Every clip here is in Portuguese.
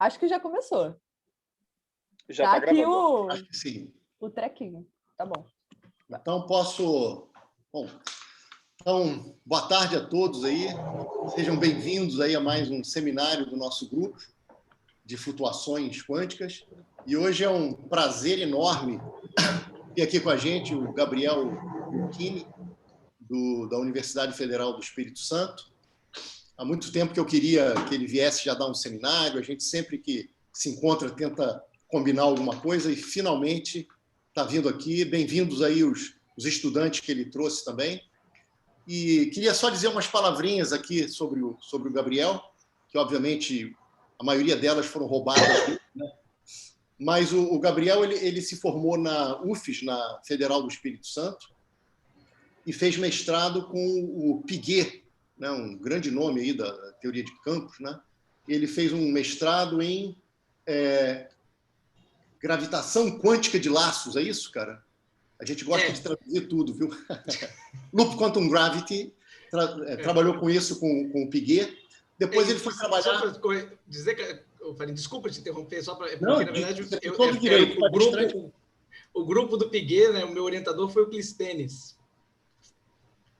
Acho que já começou. Já tá tá aqui gravando. Acho que sim. o trequinho. Tá bom. Então, posso... Bom, então, boa tarde a todos aí. Sejam bem-vindos aí a mais um seminário do nosso grupo de flutuações quânticas. E hoje é um prazer enorme ter aqui com a gente o Gabriel Lucchini, da Universidade Federal do Espírito Santo. Há muito tempo que eu queria que ele viesse já dar um seminário. A gente sempre que se encontra tenta combinar alguma coisa e finalmente está vindo aqui. Bem-vindos aí os estudantes que ele trouxe também. E queria só dizer umas palavrinhas aqui sobre o Gabriel, que obviamente a maioria delas foram roubadas, né? Mas o Gabriel ele se formou na UFES, na Federal do Espírito Santo, e fez mestrado com o Piguet, né? Um grande nome aí da teoria de campos, né? Ele fez um mestrado em gravitação quântica de laços, é isso, cara? A gente gosta de traduzir tudo, viu? Loop Quantum Gravity, trabalhou com isso com o Piguet. Depois ele foi trabalhar... Só para dizer que... Desculpa te interromper, só para... Não, porque, na verdade, todo direito, o grupo do Piguet, né, o meu orientador foi o Clístenes.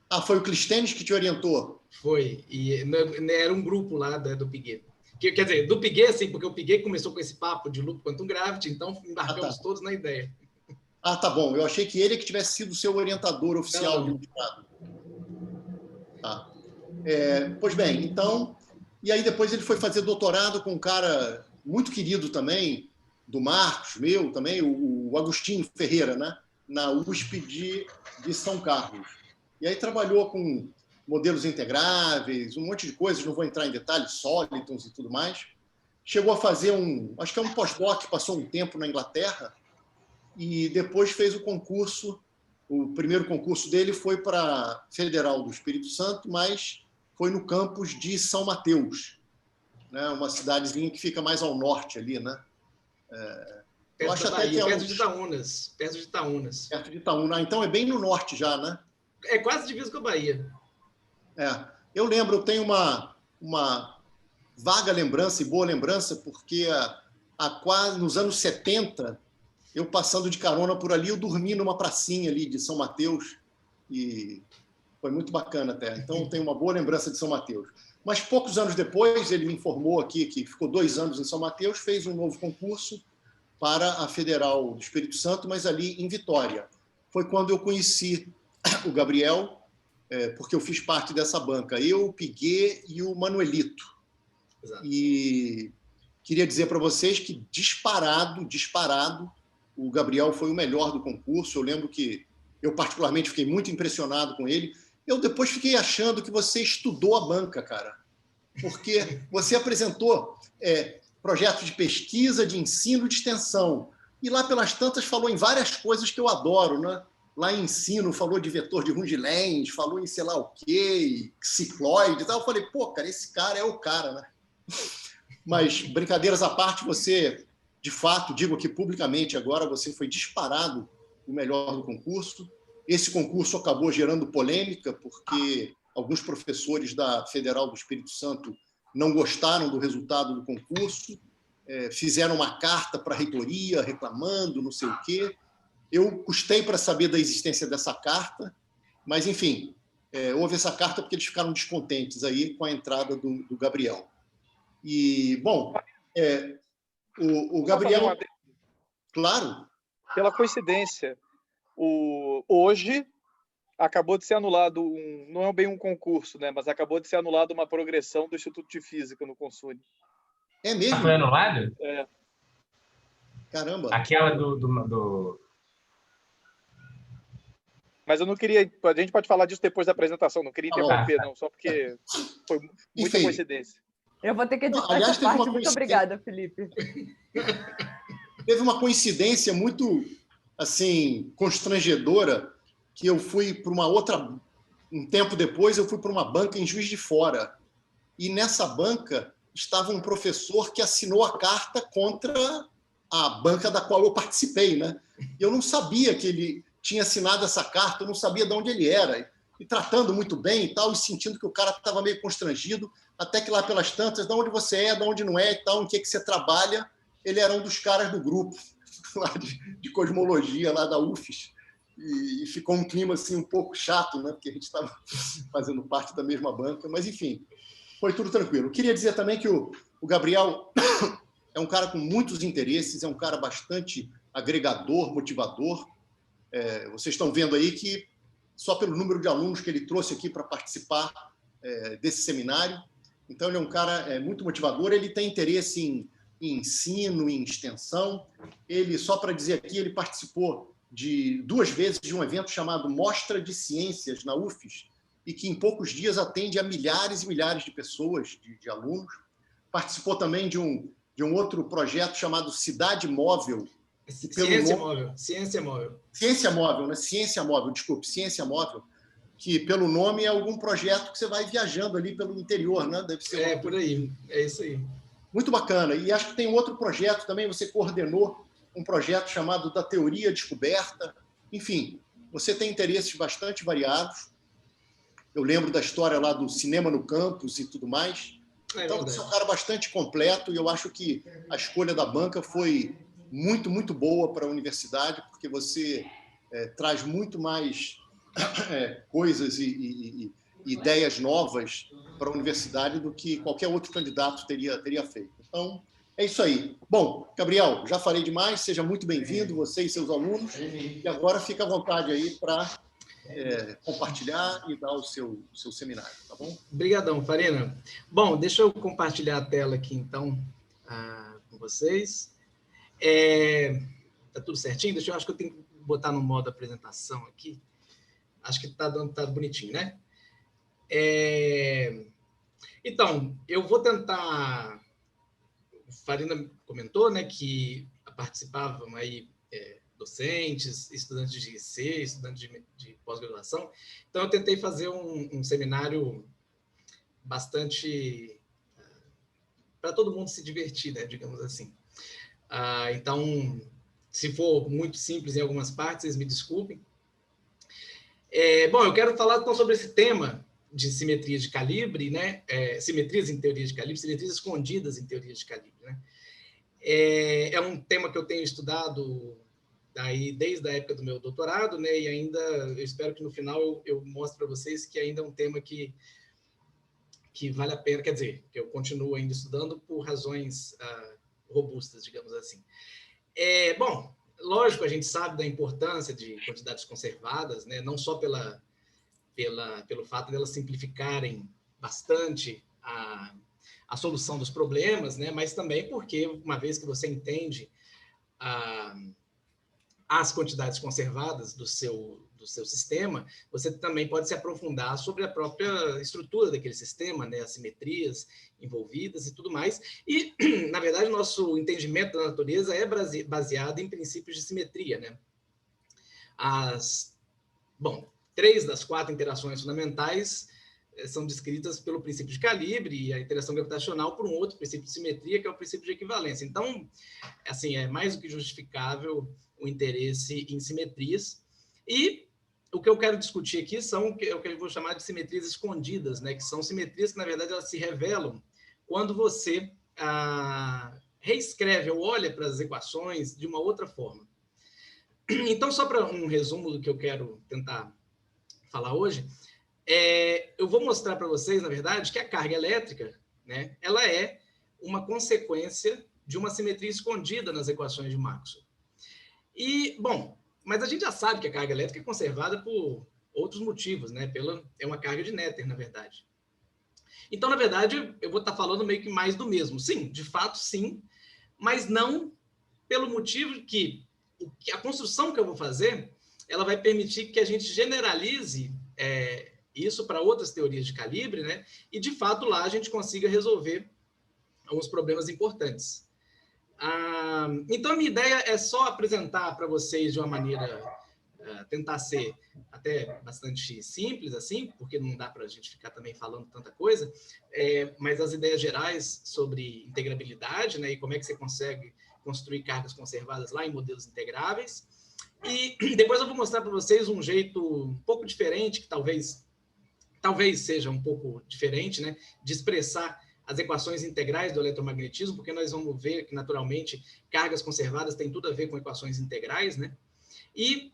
Ah, foi o Clístenes que te orientou? Foi. E era um grupo lá do Piguet. Quer dizer, do Piguet, sim, porque o Piguet começou com esse papo de Loop Quantum Gravity, então embarcamos todos na ideia. Ah, tá bom. Eu achei que ele que tivesse sido o seu orientador oficial de mestrado. Tá. Pois bem, então... E aí depois ele foi fazer doutorado com um cara muito querido também, do Marcos, meu também, o Agostinho Ferreira, né? Na USP de São Carlos. E aí trabalhou com modelos integráveis, um monte de coisas, não vou entrar em detalhes, solitons e tudo mais. Chegou a fazer acho que é um pós-doc, passou um tempo na Inglaterra, e depois fez o concurso. O primeiro concurso dele foi para a Federal do Espírito Santo, mas foi no campus de São Mateus, né? Uma cidadezinha que fica mais ao norte ali, né? Eu acho até que perto de Itaúnas. Perto de Itaúnas. Perto de Itaúna. Então é bem no norte já, né? É quase divisa com a Bahia. Eu lembro, eu tenho uma vaga lembrança e boa lembrança, porque quase nos anos 70, eu passando de carona por ali, eu dormi numa pracinha ali de São Mateus e foi muito bacana até. Então, eu tenho uma boa lembrança de São Mateus. Mas poucos anos depois, ele me informou aqui que ficou 2 anos em São Mateus, fez um novo concurso para a Federal do Espírito Santo, mas ali em Vitória. Foi quando eu conheci o Gabriel, porque eu fiz parte dessa banca. Eu, o Piguet e o Manuelito. Exato. E queria dizer para vocês que, disparado, o Gabriel foi o melhor do concurso. Eu lembro que eu, particularmente, fiquei muito impressionado com ele. Eu depois fiquei achando que você estudou a banca, cara, porque você apresentou projetos de pesquisa, de ensino, de extensão. E lá pelas tantas falou em várias coisas que eu adoro, né? Lá em ensino falou de vetor de Runge-Lenz, falou em sei lá o quê, cicloide e tal. Eu falei, pô, cara, esse cara é o cara, né? Mas, brincadeiras à parte, você, de fato, digo aqui publicamente agora, você foi disparado o melhor do concurso. Esse concurso acabou gerando polêmica, porque alguns professores da Federal do Espírito Santo não gostaram do resultado do concurso, fizeram uma carta para a reitoria reclamando, não sei o quê. Eu custei para saber da existência dessa carta, mas, enfim, houve essa carta porque eles ficaram descontentes aí com a entrada do Gabriel. E, bom, o Gabriel... Claro. Pela coincidência, hoje acabou de ser anulado, não é bem um concurso, né? Mas acabou de ser anulado uma progressão do Instituto de Física no Consune. É mesmo? Foi anulado? É. Caramba. Aquela do... Mas eu não queria... A gente pode falar disso depois da apresentação, não queria interromper, não, só porque foi muita coincidência. Eu vou ter que editar aliás, essa parte. Muito obrigada, Felipe. Teve uma coincidência muito, assim, constrangedora, que eu fui para uma outra... Um tempo depois, eu fui para uma banca em Juiz de Fora. E nessa banca estava um professor que assinou a carta contra a banca da qual eu participei, né? E eu não sabia que ele tinha assinado essa carta, eu não sabia de onde ele era. e tratando muito bem e tal, e sentindo que o cara estava meio constrangido, até que lá pelas tantas, de onde você é, de onde não é e tal, em que você trabalha, ele era um dos caras do grupo lá de cosmologia lá da UFES, e ficou um clima assim um pouco chato, né? Porque a gente estava fazendo parte da mesma banca, mas enfim, foi tudo tranquilo. Eu queria dizer também que o Gabriel é um cara com muitos interesses, é um cara bastante agregador, motivador. Vocês estão vendo aí que só pelo número de alunos que ele trouxe aqui para participar desse seminário. Então, ele é um cara muito motivador, ele tem interesse em ensino, em extensão. Ele, só para dizer aqui, ele participou 2 vezes de um evento chamado Mostra de Ciências na UFES, e que em poucos dias atende a milhares e milhares de pessoas, de alunos. Participou também de um outro projeto chamado Cidade Móvel. Ciência Móvel. Ciência Móvel, né? Ciência Móvel, que pelo nome é algum projeto que você vai viajando ali pelo interior, né? Deve ser por aí, é isso aí. Muito bacana. E acho que tem outro projeto também, você coordenou um projeto chamado da Teoria Descoberta. Enfim, você tem interesses bastante variados. Eu lembro da história lá do cinema no campus e tudo mais. Então, você é um cara bastante completo e eu acho que a escolha da banca foi muito, muito boa para a universidade, porque você traz muito mais coisas e ideias novas para a universidade do que qualquer outro candidato teria feito. Então, é isso aí. Bom, Gabriel, já falei demais, seja muito bem-vindo, você e seus alunos, e agora fica à vontade aí para compartilhar e dar o seu seminário, tá bom? Obrigadão, Farina. Bom, deixa eu compartilhar a tela aqui, então, com vocês. Tá tudo certinho? Eu acho que eu tenho que botar no modo apresentação aqui. Acho que tá bonitinho, né? Então, eu vou tentar... A Farina comentou, né, que participavam aí docentes, estudantes de IC, estudantes de pós-graduação. Então, eu tentei fazer um seminário bastante... para todo mundo se divertir, né, digamos assim. Então, se for muito simples em algumas partes, vocês me desculpem. Bom, eu quero falar então sobre esse tema de simetria de calibre, né? Simetrias em teoria de calibre, simetrias escondidas em teoria de calibre, né? É um tema que eu tenho estudado daí desde a época do meu doutorado, né? E ainda eu espero que no final eu mostre para vocês que ainda é um tema que vale a pena, quer dizer, que eu continuo ainda estudando por razões robustas, digamos assim. Bom, lógico, a gente sabe da importância de quantidades conservadas, né? Não só pelo fato de elas simplificarem bastante a solução dos problemas, né? Mas também porque, uma vez que você entende as quantidades conservadas do seu sistema, você também pode se aprofundar sobre a própria estrutura daquele sistema, né? As simetrias envolvidas e tudo mais. E, na verdade, o nosso entendimento da natureza é baseado em princípios de simetria, né? Bom, 3 das 4 interações fundamentais são descritas pelo princípio de calibre e a interação gravitacional por um outro princípio de simetria, que é o princípio de equivalência. Então, assim, é mais do que justificável o interesse em simetrias. E o que eu quero discutir aqui são o que eu vou chamar de simetrias escondidas, né? Que são simetrias que, na verdade, elas se revelam quando você reescreve ou olha para as equações de uma outra forma. Então, só para um resumo do que eu quero tentar falar hoje, eu vou mostrar para vocês, na verdade, que a carga elétrica, né, ela é uma consequência de uma simetria escondida nas equações de Maxwell. E, bom, mas a gente já sabe que a carga elétrica é conservada por outros motivos, né? É uma carga de Noether, na verdade. Então, na verdade, eu vou estar falando meio que mais do mesmo. Sim, de fato, sim, mas não pelo motivo que a construção que eu vou fazer, ela vai permitir que a gente generalize isso para outras teorias de calibre, né? E, de fato, lá a gente consiga resolver alguns problemas importantes. Então, a minha ideia é só apresentar para vocês de uma maneira, tentar ser até bastante simples, assim, porque não dá para a gente ficar também falando tanta coisa, mas as ideias gerais sobre integrabilidade, né, e como é que você consegue construir cargas conservadas lá em modelos integráveis. E depois eu vou mostrar para vocês um jeito um pouco diferente, que talvez talvez seja um pouco diferente, né, de expressar as equações integrais do eletromagnetismo, porque nós vamos ver que, naturalmente, cargas conservadas têm tudo a ver com equações integrais, né? E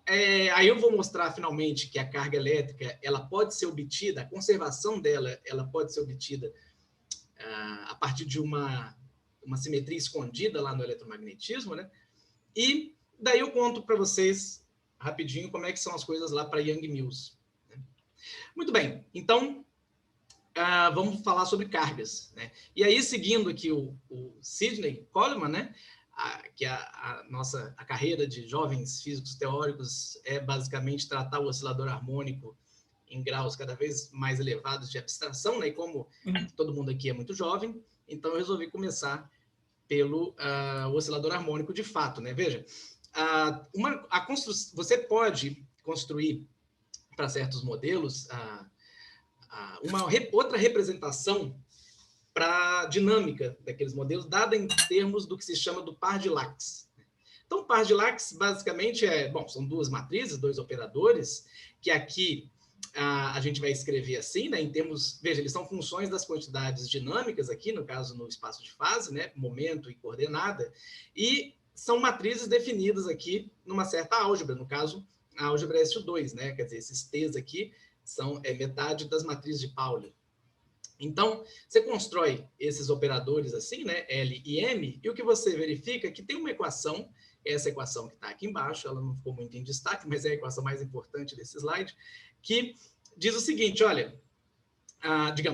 aí eu vou mostrar, finalmente, que a carga elétrica ela pode ser obtida, a conservação dela ela pode ser obtida a partir de uma simetria escondida lá no eletromagnetismo, né? E daí eu conto para vocês, rapidinho, como é que são as coisas lá para Young-Mills. Né? Muito bem, então... vamos falar sobre cargas, né? E aí, seguindo aqui o Sidney Coleman, né? Que a carreira de jovens físicos teóricos é basicamente tratar o oscilador harmônico em graus cada vez mais elevados de abstração, né? E como todo mundo aqui é muito jovem, então eu resolvi começar pelo oscilador harmônico de fato, né? Veja, você pode construir para certos modelos uma outra representação para a dinâmica daqueles modelos, dada em termos do que se chama do par de Lax. Então, o par de Lax, basicamente, são duas matrizes, dois operadores, que aqui a gente vai escrever assim, né, em termos... Veja, eles são funções das quantidades dinâmicas aqui, no caso, no espaço de fase, né, momento e coordenada, e são matrizes definidas aqui numa certa álgebra, no caso, a álgebra SU2, né, quer dizer, esses T's aqui são metade das matrizes de Pauli. Então, você constrói esses operadores assim, né, L e M, e o que você verifica é que tem uma equação, essa equação que está aqui embaixo, ela não ficou muito em destaque, mas é a equação mais importante desse slide, que diz o seguinte, olha,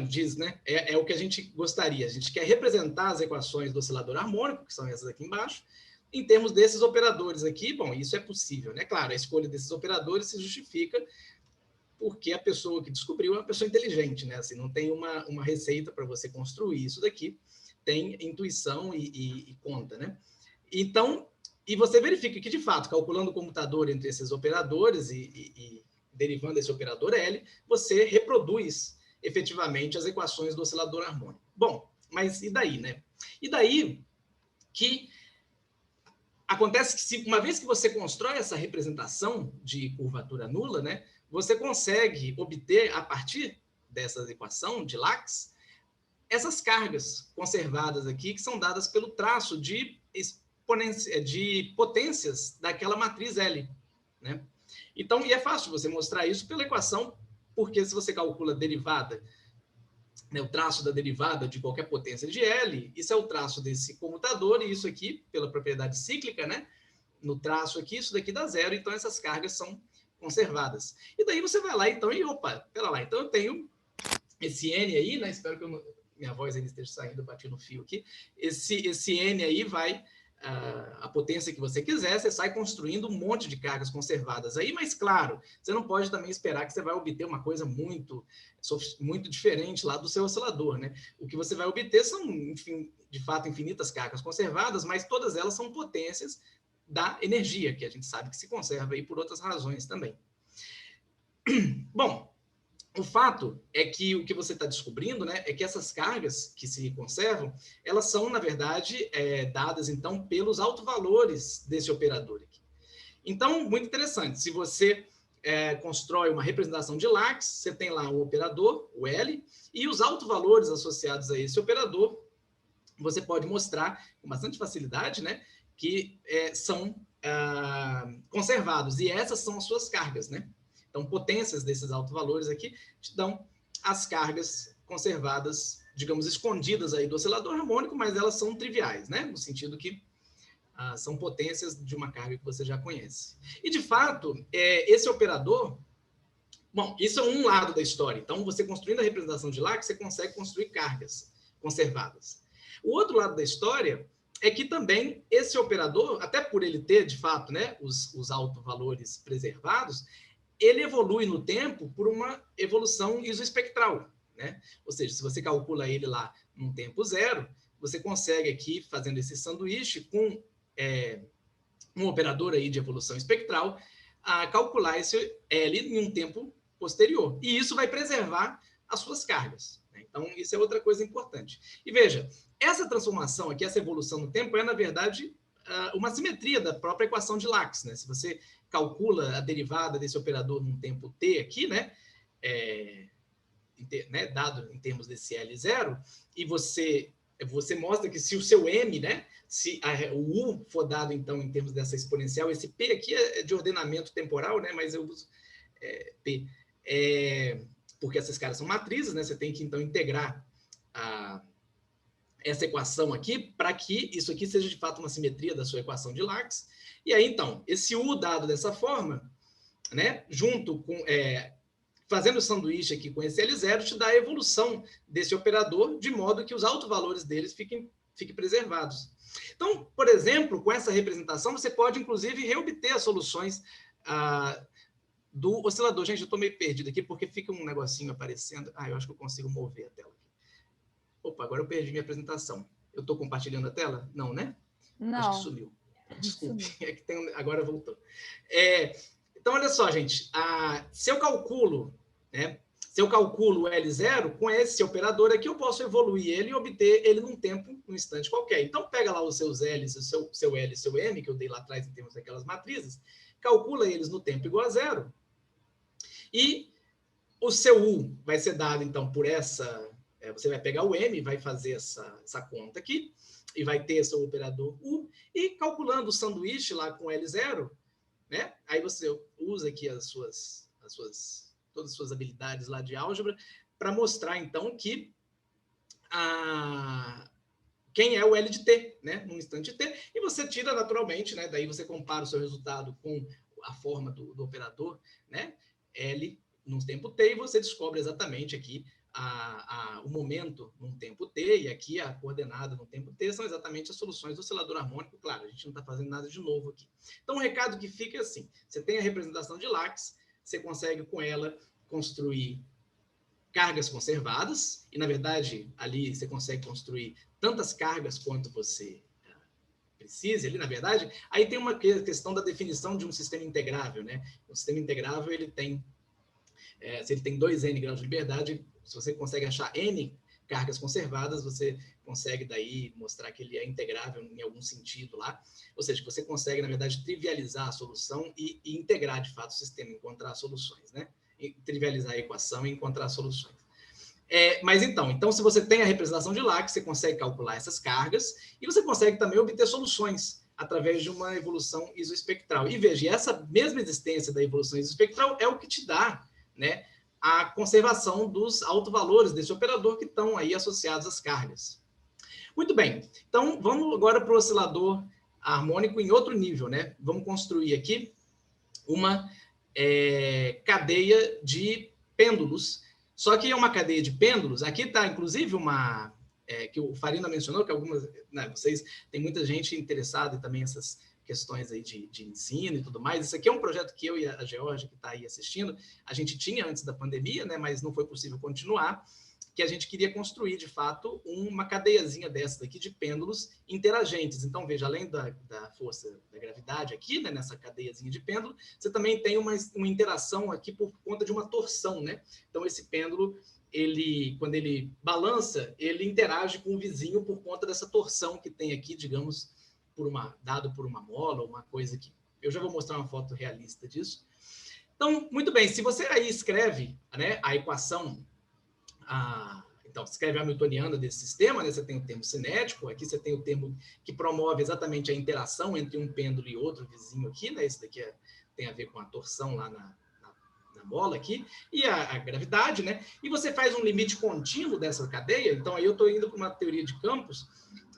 diz, né, é o que a gente gostaria, a gente quer representar as equações do oscilador harmônico, que são essas aqui embaixo, em termos desses operadores aqui. Bom, isso é possível, né? Claro, a escolha desses operadores se justifica porque a pessoa que descobriu é uma pessoa inteligente, né? Assim, não tem uma receita para você construir isso daqui, tem intuição e conta, né? Então, e você verifica que, de fato, calculando o computador entre esses operadores e derivando esse operador L, você reproduz efetivamente as equações do oscilador harmônico. Bom, mas e daí, né? E daí que acontece que, uma vez que você constrói essa representação de curvatura nula, né, você consegue obter, a partir dessa equação de Lax, essas cargas conservadas aqui, que são dadas pelo traço de potências daquela matriz L. Né? Então, e é fácil você mostrar isso pela equação, porque se você calcula a derivada, né, o traço da derivada de qualquer potência de L, isso é o traço desse comutador, e isso aqui, pela propriedade cíclica, né, no traço aqui, isso daqui dá zero, então essas cargas são conservadas. E daí você vai lá, então, e opa, pera lá, então eu tenho esse N aí, né, espero que minha voz ainda esteja saindo, eu bati no fio aqui, esse N aí vai... a potência que você quiser, você sai construindo um monte de cargas conservadas aí, mas claro, você não pode também esperar que você vai obter uma coisa muito diferente lá do seu oscilador, né? O que você vai obter são, enfim, de fato, infinitas cargas conservadas, mas todas elas são potências da energia, que a gente sabe que se conserva aí por outras razões também. Bom, o fato é que o que você está descobrindo, né, é que essas cargas que se conservam, elas são, na verdade, dadas, então, pelos autovalores desse operador aqui. Então, muito interessante, se você constrói uma representação de Lax, você tem lá o operador, o L, e os autovalores associados a esse operador, você pode mostrar com bastante facilidade, né, que são conservados, e essas são as suas cargas, né? Então, potências desses autovalores aqui te dão as cargas conservadas, digamos, escondidas aí do oscilador harmônico, mas elas são triviais, né? No sentido que são potências de uma carga que você já conhece. E, de fato, esse operador... Bom, isso é um lado da história. Então, você construindo a representação de Lax, você consegue construir cargas conservadas. O outro lado da história é que também esse operador, até por ele ter, de fato, né, os autovalores preservados, ele evolui no tempo por uma evolução isoespectral, né? Ou seja, se você calcula ele lá num tempo zero, você consegue aqui, fazendo esse sanduíche com um operador aí de evolução espectral, calcular esse L em um tempo posterior. E isso vai preservar as suas cargas, né? Então, isso é outra coisa importante. E veja, essa transformação aqui, essa evolução no tempo, na verdade, uma simetria da própria equação de Lax, né? Se você calcula a derivada desse operador num tempo t aqui, né? né, dado em termos desse L0, e você mostra que se o seu M, né, se o U for dado, então, em termos dessa exponencial, esse P aqui é de ordenamento temporal, né, mas eu uso P, porque essas caras são matrizes, né, você tem que, então, integrar essa equação aqui para que isso aqui seja, de fato, uma simetria da sua equação de Lax. E aí, então, esse U dado dessa forma, né, junto com... fazendo o sanduíche aqui com esse L0, te dá a evolução desse operador, de modo que os autovalores deles fiquem preservados. Então, por exemplo, com essa representação, você pode, inclusive, reobter as soluções do oscilador. Gente, eu estou meio perdido aqui, porque fica um negocinho aparecendo. Eu acho que eu consigo mover a tela aqui. Opa, agora eu perdi minha apresentação. Eu estou compartilhando a tela? Não, né? Não. Acho que sumiu. Desculpe, é que agora voltou. Então, olha só, gente. Se eu calculo, né, se eu calculo o L0 com esse operador aqui, eu posso evoluir ele e obter ele num tempo, num instante qualquer. Então, pega lá os seus L's, o seu L e seu M, que eu dei lá atrás em termos daquelas matrizes, calcula eles no tempo igual a 0, e o seu U vai ser dado, então, por essa... você vai pegar o M, vai fazer essa conta aqui, e vai ter seu operador U, e calculando o sanduíche lá com L0, né? Aí você usa aqui todas as suas habilidades lá de álgebra para mostrar, então, que quem é o L de T, né? Num instante de T, e você tira naturalmente, né? Daí você compara o seu resultado com a forma do operador, né? L num tempo T, e você descobre exatamente aqui o momento num tempo T, e aqui a coordenada no tempo T, são exatamente as soluções do oscilador harmônico. Claro, a gente não está fazendo nada de novo aqui. Então, o recado que fica é assim: você tem a representação de Lax, você consegue com ela construir cargas conservadas, e, na verdade, ali você consegue construir tantas cargas quanto você precise, ali, na verdade. Aí tem uma questão da definição de um sistema integrável, né? O sistema integrável, ele tem, se ele tem 2n graus de liberdade, se você consegue achar n cargas conservadas, você consegue daí mostrar que ele é integrável em algum sentido lá. Ou seja, que você consegue, na verdade, trivializar a solução e integrar, de fato, o sistema, encontrar soluções, né? Trivializar a equação e encontrar soluções. Mas então, se você tem a representação de Lax, você consegue calcular essas cargas e você consegue também obter soluções através de uma evolução isoespectral. E veja, essa mesma existência da evolução isoespectral é o que te dá, né, a conservação dos autovalores desse operador que estão aí associados às cargas. Muito bem, então vamos agora para o oscilador harmônico em outro nível, né? Vamos construir aqui uma cadeia de pêndulos, só que é uma cadeia de pêndulos. Aqui está, inclusive, uma que o Farina mencionou, que algumas, né, vocês, tem muita gente interessada em também essas questões aí de ensino e tudo mais. Isso aqui é um projeto que eu e a Georgia, que está aí assistindo, a gente tinha antes da pandemia, né, mas não foi possível continuar, que a gente queria construir, de fato, uma cadeiazinha dessa daqui de pêndulos interagentes. Então, veja, além da força da gravidade aqui, né, nessa cadeiazinha de pêndulo, você também tem uma interação aqui por conta de uma torção, né? Então, esse pêndulo, quando ele balança, ele interage com o vizinho por conta dessa torção que tem aqui, digamos, dado por uma mola, uma coisa que... Eu já vou mostrar uma foto realista disso. Então, muito bem, se você aí escreve, né, a equação... Então, escreve a hamiltoniana desse sistema, né? Você tem o termo cinético, aqui você tem o termo que promove exatamente a interação entre um pêndulo e outro vizinho aqui, né? Esse daqui tem a ver com a torção lá na bola aqui, e a gravidade, né? E você faz um limite contínuo dessa cadeia. Então, aí eu estou indo para uma teoria de campos.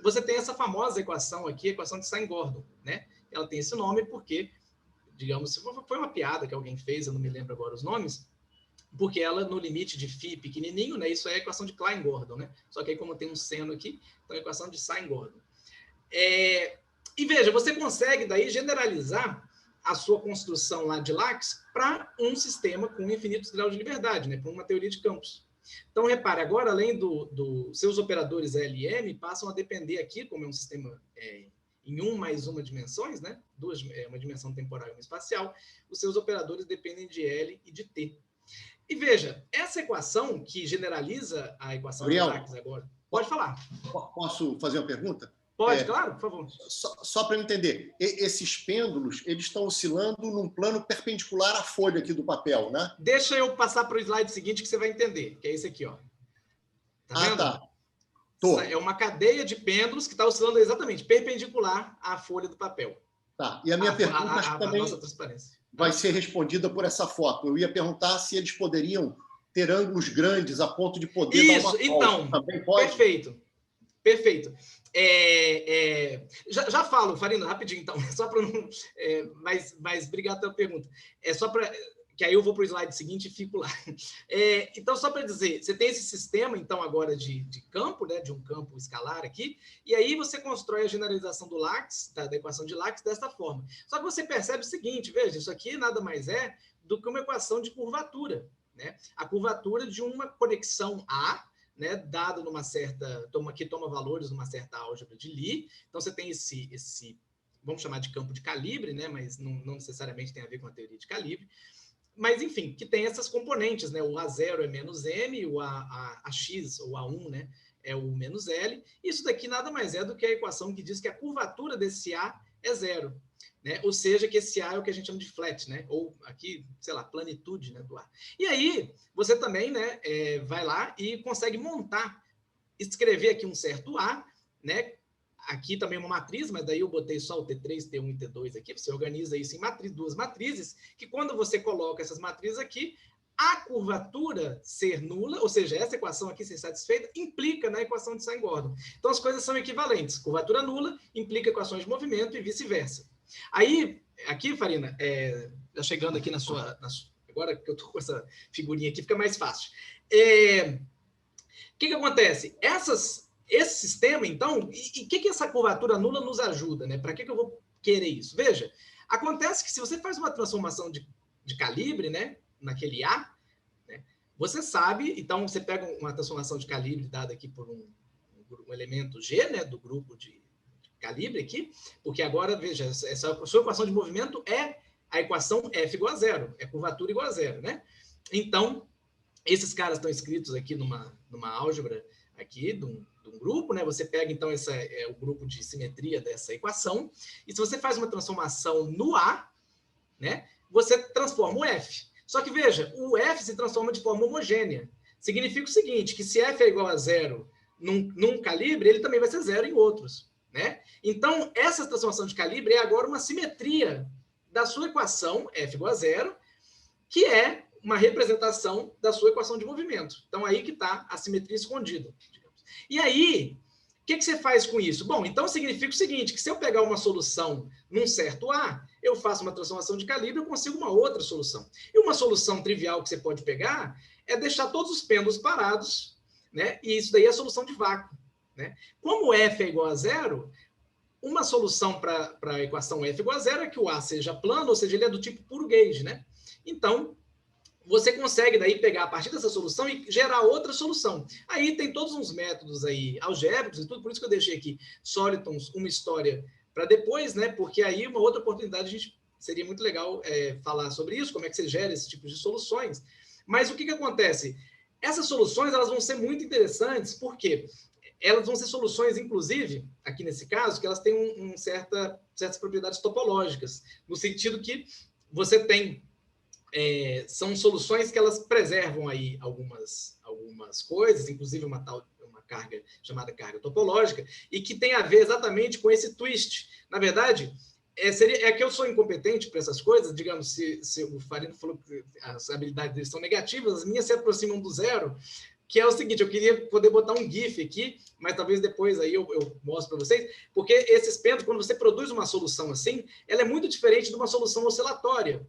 Você tem essa famosa equação aqui, a equação de Stein-Gordon, né? Ela tem esse nome porque, digamos, foi uma piada que alguém fez, eu não me lembro agora os nomes, porque ela, no limite de φ pequenininho, né, isso é a equação de Klein-Gordon, né? Só que aí, como tem um seno aqui, então é a equação de Stein-Gordon. E veja, você consegue daí generalizar a sua construção lá de Lax para um sistema com infinitos graus de liberdade, né? Para uma teoria de campos. Então, repare, agora, além seus operadores L e M, passam a depender aqui, como é um sistema em 1 mais 1 dimensões, né? Uma dimensão temporal e uma espacial, os seus operadores dependem de L e de T. E veja, essa equação que generaliza a equação Gabriel, de Lax agora... Pode falar. Posso fazer uma pergunta? Pode, claro, por favor. Só para eu entender, esses pêndulos eles estão oscilando num plano perpendicular à folha aqui do papel, né? Deixa eu passar para o slide seguinte que você vai entender, que é esse aqui, ó. Tá vendo? Tá. Tô. É uma cadeia de pêndulos que está oscilando exatamente perpendicular à folha do papel. Tá. E a minha pergunta acho que também nossa transparência vai ser respondida por essa foto. Eu ia perguntar se eles poderiam ter ângulos grandes a ponto de poder dar uma volta. Então, também pode? Perfeito. Já falo, Farina, rapidinho, então, só para não... mas obrigado pela pergunta. É só para... que aí eu vou para o slide seguinte e fico lá. Então, só para dizer, você tem esse sistema, então, agora de campo, né, de um campo escalar aqui, e aí você constrói a generalização do Lax, da equação de Lax, dessa forma. Só que você percebe o seguinte, veja, isso aqui nada mais é do que uma equação de curvatura, né? A curvatura de uma conexão A, né, dado numa certa... que toma valores numa certa álgebra de Lie. Então, você tem esse vamos chamar de campo de calibre, né, mas não necessariamente tem a ver com a teoria de calibre. Mas, enfim, que tem essas componentes, né? O A0 é menos M, o AX, ou A1, né, é o menos L. Isso daqui nada mais é do que a equação que diz que a curvatura desse A é zero, né? Ou seja, que esse A é o que a gente chama de flat, né? Ou aqui, sei lá, planitude, né, do A. E aí, você também, né, vai lá e consegue montar, escrever aqui um certo A, né? Aqui também uma matriz, mas daí eu botei só o T3, T1 e T2 aqui. Você organiza isso em duas matrizes, que quando você coloca essas matrizes aqui, a curvatura ser nula, ou seja, essa equação aqui ser satisfeita, implica na equação de Sine-Gordon. Então, as coisas são equivalentes. Curvatura nula implica equações de movimento e vice-versa. Aí, aqui, Farina, já chegando aqui na sua... Agora que eu estou com essa figurinha aqui, fica mais fácil. O que acontece? Esse sistema, então, e o que essa curvatura nula nos ajuda, né? Para que eu vou querer isso? Veja, acontece que se você faz uma transformação de calibre, né, naquele A, né, você sabe, então você pega uma transformação de calibre dada aqui por um elemento G, né, do grupo de calibre aqui, porque agora, veja, essa sua equação de movimento é a equação F igual a zero, é curvatura igual a zero, né? Então, esses caras estão escritos aqui numa álgebra aqui, de um grupo, né? Você pega, então, o grupo de simetria dessa equação, e se você faz uma transformação no A, né, você transforma o F. Só que, veja, o F se transforma de forma homogênea. Significa o seguinte, que se F é igual a zero num calibre, ele também vai ser zero em outros, né? Então, essa transformação de calibre é agora uma simetria da sua equação, F igual a zero, que é uma representação da sua equação de movimento. Então, aí que está a simetria escondida. E aí, o que você faz com isso? Bom, então significa o seguinte, que se eu pegar uma solução num certo A, eu faço uma transformação de calibre, eu consigo uma outra solução. E uma solução trivial que você pode pegar é deixar todos os pêndulos parados, né? E isso daí é a solução de vácuo, né? Como F é igual a zero, uma solução para a equação F igual a zero é que o A seja plano, ou seja, ele é do tipo puro gauge, né? Então, você consegue daí pegar a partir dessa solução e gerar outra solução. Aí tem todos uns métodos aí algébricos e tudo, por isso que eu deixei aqui solitons, uma história para depois, né? Porque aí uma outra oportunidade seria muito legal falar sobre isso, como é que você gera esse tipo de soluções. Mas o que acontece? Essas soluções elas vão ser muito interessantes, porque elas vão ser soluções, inclusive, aqui nesse caso, que elas têm certas propriedades topológicas, no sentido que você tem são soluções que elas preservam aí algumas coisas, inclusive uma carga chamada carga topológica, e que tem a ver exatamente com esse twist. Na verdade, é que eu sou incompetente para essas coisas, digamos, se o Farino falou que as habilidades deles são negativas, as minhas se aproximam do zero, que é o seguinte, eu queria poder botar um GIF aqui, mas talvez depois aí eu mostro para vocês, porque esses pêndulos, quando você produz uma solução assim, ela é muito diferente de uma solução oscilatória.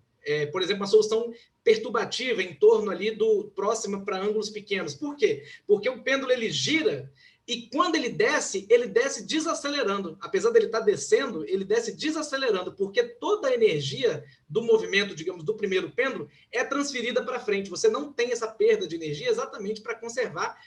Por exemplo, uma solução perturbativa em torno ali próxima para ângulos pequenos. Por quê? Porque o pêndulo ele gira e quando ele desce desacelerando. Apesar dele estar descendo, ele desce desacelerando, porque toda a energia do movimento, digamos, do primeiro pêndulo é transferida para frente. Você não tem essa perda de energia exatamente para conservar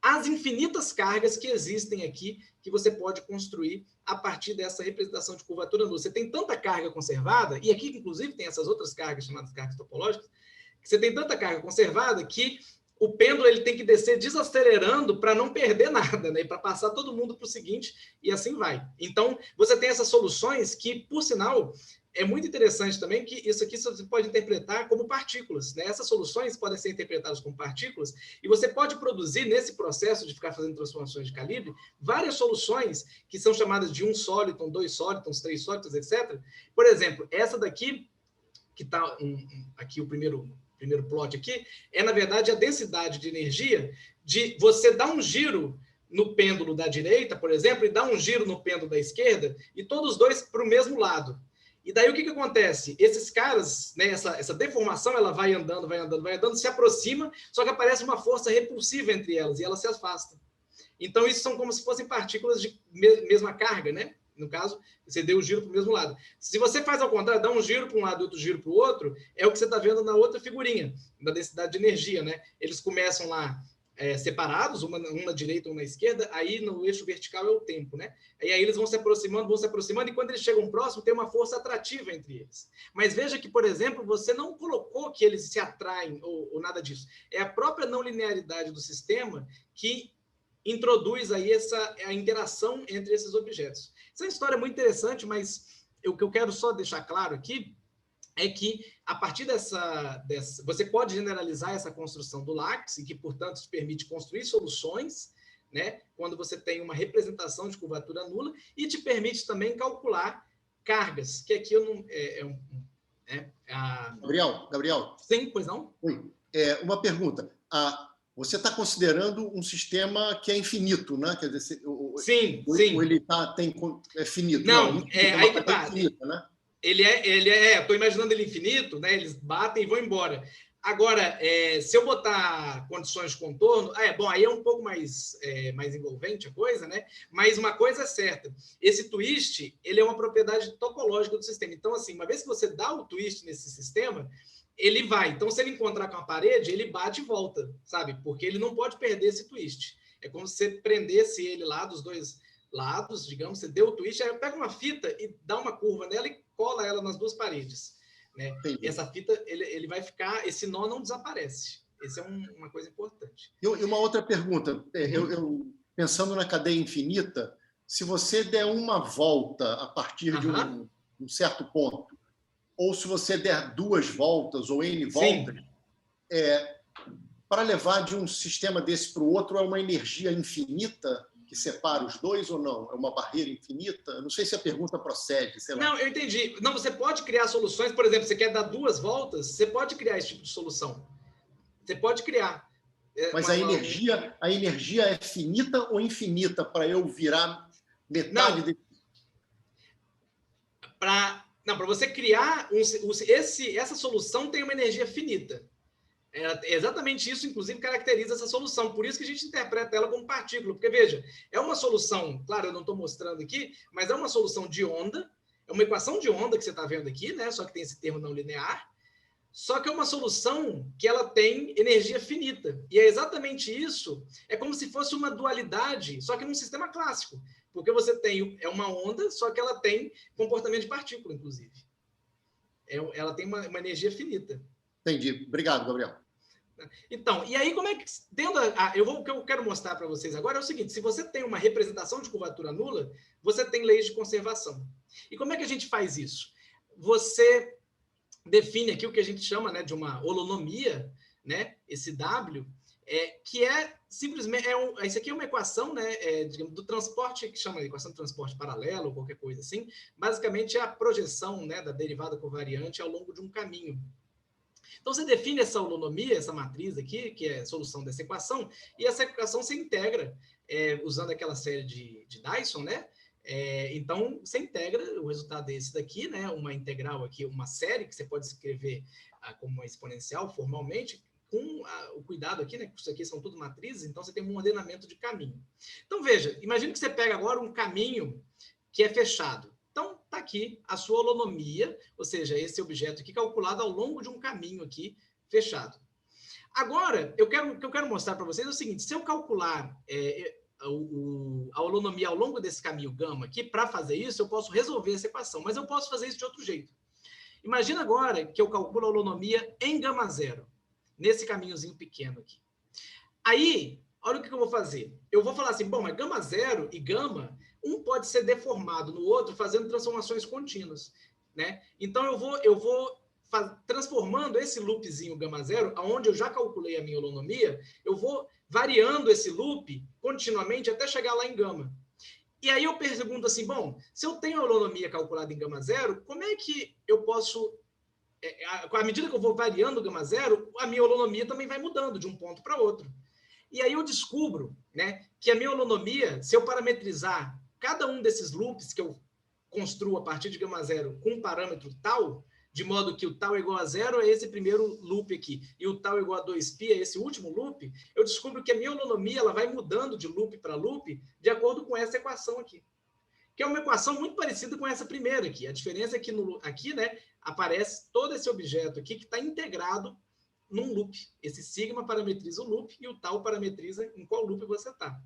as infinitas cargas que existem aqui, que você pode construir a partir dessa representação de curvatura nula. Você tem tanta carga conservada, e aqui, inclusive, tem essas outras cargas chamadas cargas topológicas, que você tem tanta carga conservada que o pêndulo ele tem que descer desacelerando para não perder nada, né? Para passar todo mundo para o seguinte, e assim vai. Então, você tem essas soluções que, por sinal, é muito interessante também que isso aqui você pode interpretar como partículas, né? Essas soluções podem ser interpretadas como partículas e você pode produzir, nesse processo de ficar fazendo transformações de calibre, várias soluções que são chamadas de 1 sóliton, 2 sólitons, 3 sólitons, etc. Por exemplo, essa daqui, que está aqui o primeiro plot aqui, é, na verdade, a densidade de energia de você dar um giro no pêndulo da direita, por exemplo, e dar um giro no pêndulo da esquerda, e todos os dois para o mesmo lado. E daí o que acontece? Esses caras, né, essa deformação, ela vai andando, se aproxima, só que aparece uma força repulsiva entre elas, e elas se afastam. Então, isso são como se fossem partículas de mesma carga, né? No caso, você deu o giro para o mesmo lado. Se você faz ao contrário, dá um giro para um lado e outro giro para o outro, é o que você está vendo na outra figurinha, da densidade de energia, né? Eles começam lá separados, uma na direita, uma na esquerda, aí no eixo vertical é o tempo, né? E aí eles vão se aproximando, e quando eles chegam próximo, tem uma força atrativa entre eles. Mas veja que, por exemplo, você não colocou que eles se atraem ou nada disso. É a própria não linearidade do sistema que introduz aí a interação entre esses objetos. Essa é uma história muito interessante, mas o que eu quero só deixar claro aqui é que, a partir dessa você pode generalizar essa construção do LACS, e que, portanto, te permite construir soluções, né, quando você tem uma representação de curvatura nula, e te permite também calcular cargas, que aqui eu não... Gabriel. Sim, pois não? Oi. Uma pergunta. Você está considerando um sistema que é infinito, né? Quer dizer, sim. Ou ele é finito? Não, aí que tá. Infinita, né? Estou imaginando ele infinito, né? Eles batem e vão embora. Agora, se eu botar condições de contorno, aí é um pouco mais envolvente a coisa, né? Mas uma coisa é certa, esse twist, ele é uma propriedade topológica do sistema. Então, assim, uma vez que você dá o twist nesse sistema, ele vai. Então, se ele encontrar com a parede, ele bate e volta, sabe? Porque ele não pode perder esse twist. É como se você prendesse ele lá dos dois lados, digamos, você deu o twist, aí pega uma fita e dá uma curva nela e cola ela nas duas paredes, né? E essa fita, ele vai ficar, esse nó não desaparece. Essa é uma coisa importante. E uma outra pergunta, eu pensando na cadeia infinita, se você der uma volta a partir de um certo ponto, ou se você der 2 voltas ou N voltas, para levar de um sistema desse para o outro, é uma energia infinita que separa os dois ou não? É uma barreira infinita? Eu não sei se a pergunta procede, sei lá. Não, eu entendi. Não, você pode criar soluções, por exemplo, você quer dar 2 voltas, você pode criar esse tipo de solução. Você pode criar. Mas a energia é finita ou infinita para eu virar metade desse? Para você criar essa solução tem uma energia finita. É exatamente isso, inclusive, caracteriza essa solução. Por isso que a gente interpreta ela como partícula. Porque, veja, é uma solução, claro, eu não estou mostrando aqui, mas é uma solução de onda, é uma equação de onda que você está vendo aqui, né? Só que tem esse termo não linear. Só que é uma solução que ela tem energia finita. E é exatamente isso. É como se fosse uma dualidade, só que num sistema clássico. Porque você tem uma onda, só que ela tem comportamento de partícula, inclusive. Ela tem uma energia finita. Entendi. Obrigado, Gabriel. Então, e aí como é que... o que eu quero mostrar para vocês agora é o seguinte, se você tem uma representação de curvatura nula, você tem leis de conservação. E como é que a gente faz isso? Você define aqui o que a gente chama, né, de uma holonomia, né, esse W, que é simplesmente... isso aqui é uma equação, né, digamos, do transporte, que chama de equação de transporte paralelo, ou qualquer coisa assim. Basicamente, é a projeção, né, da derivada covariante ao longo de um caminho. Então, você define essa holonomia, essa matriz aqui, que é a solução dessa equação, e essa equação se integra usando aquela série de Dyson, né? Então, você integra o resultado desse daqui, né? Uma integral aqui, uma série, que você pode escrever como uma exponencial formalmente, com o cuidado aqui, né? Isso aqui são tudo matrizes, então você tem um ordenamento de caminho. Então, veja, imagine que você pega agora um caminho que é fechado. Então, está aqui a sua holonomia, ou seja, esse objeto aqui calculado ao longo de um caminho aqui fechado. Agora, o que eu quero mostrar para vocês é o seguinte, se eu calcular a holonomia ao longo desse caminho gama aqui, para fazer isso, eu posso resolver essa equação, mas eu posso fazer isso de outro jeito. Imagina agora que eu calculo a holonomia em gama zero, nesse caminhozinho pequeno aqui. Aí, olha o que eu vou fazer. Eu vou falar assim, bom, mas gama zero e gama, um pode ser deformado no outro fazendo transformações contínuas, né? Então, eu vou transformando esse loopzinho gama zero, onde eu já calculei a minha holonomia, eu vou variando esse loop continuamente até chegar lá em gama. E aí eu pergunto assim, bom, se eu tenho a holonomia calculada em gama zero, como é que eu posso... à medida que eu vou variando o gama zero, a minha holonomia também vai mudando de um ponto para outro. E aí eu descubro, né, que a minha holonomia, se eu parametrizar cada um desses loops que eu construo a partir de gama zero com um parâmetro tal, de modo que o tal é igual a zero é esse primeiro loop aqui, e o tal é igual a 2π é esse último loop, eu descubro que a minha holonomia ela vai mudando de loop para loop de acordo com essa equação aqui. Que é uma equação muito parecida com essa primeira aqui. A diferença é que aqui, né, aparece todo esse objeto aqui que está integrado num loop. Esse sigma parametriza o loop e o tal parametriza em qual loop você está.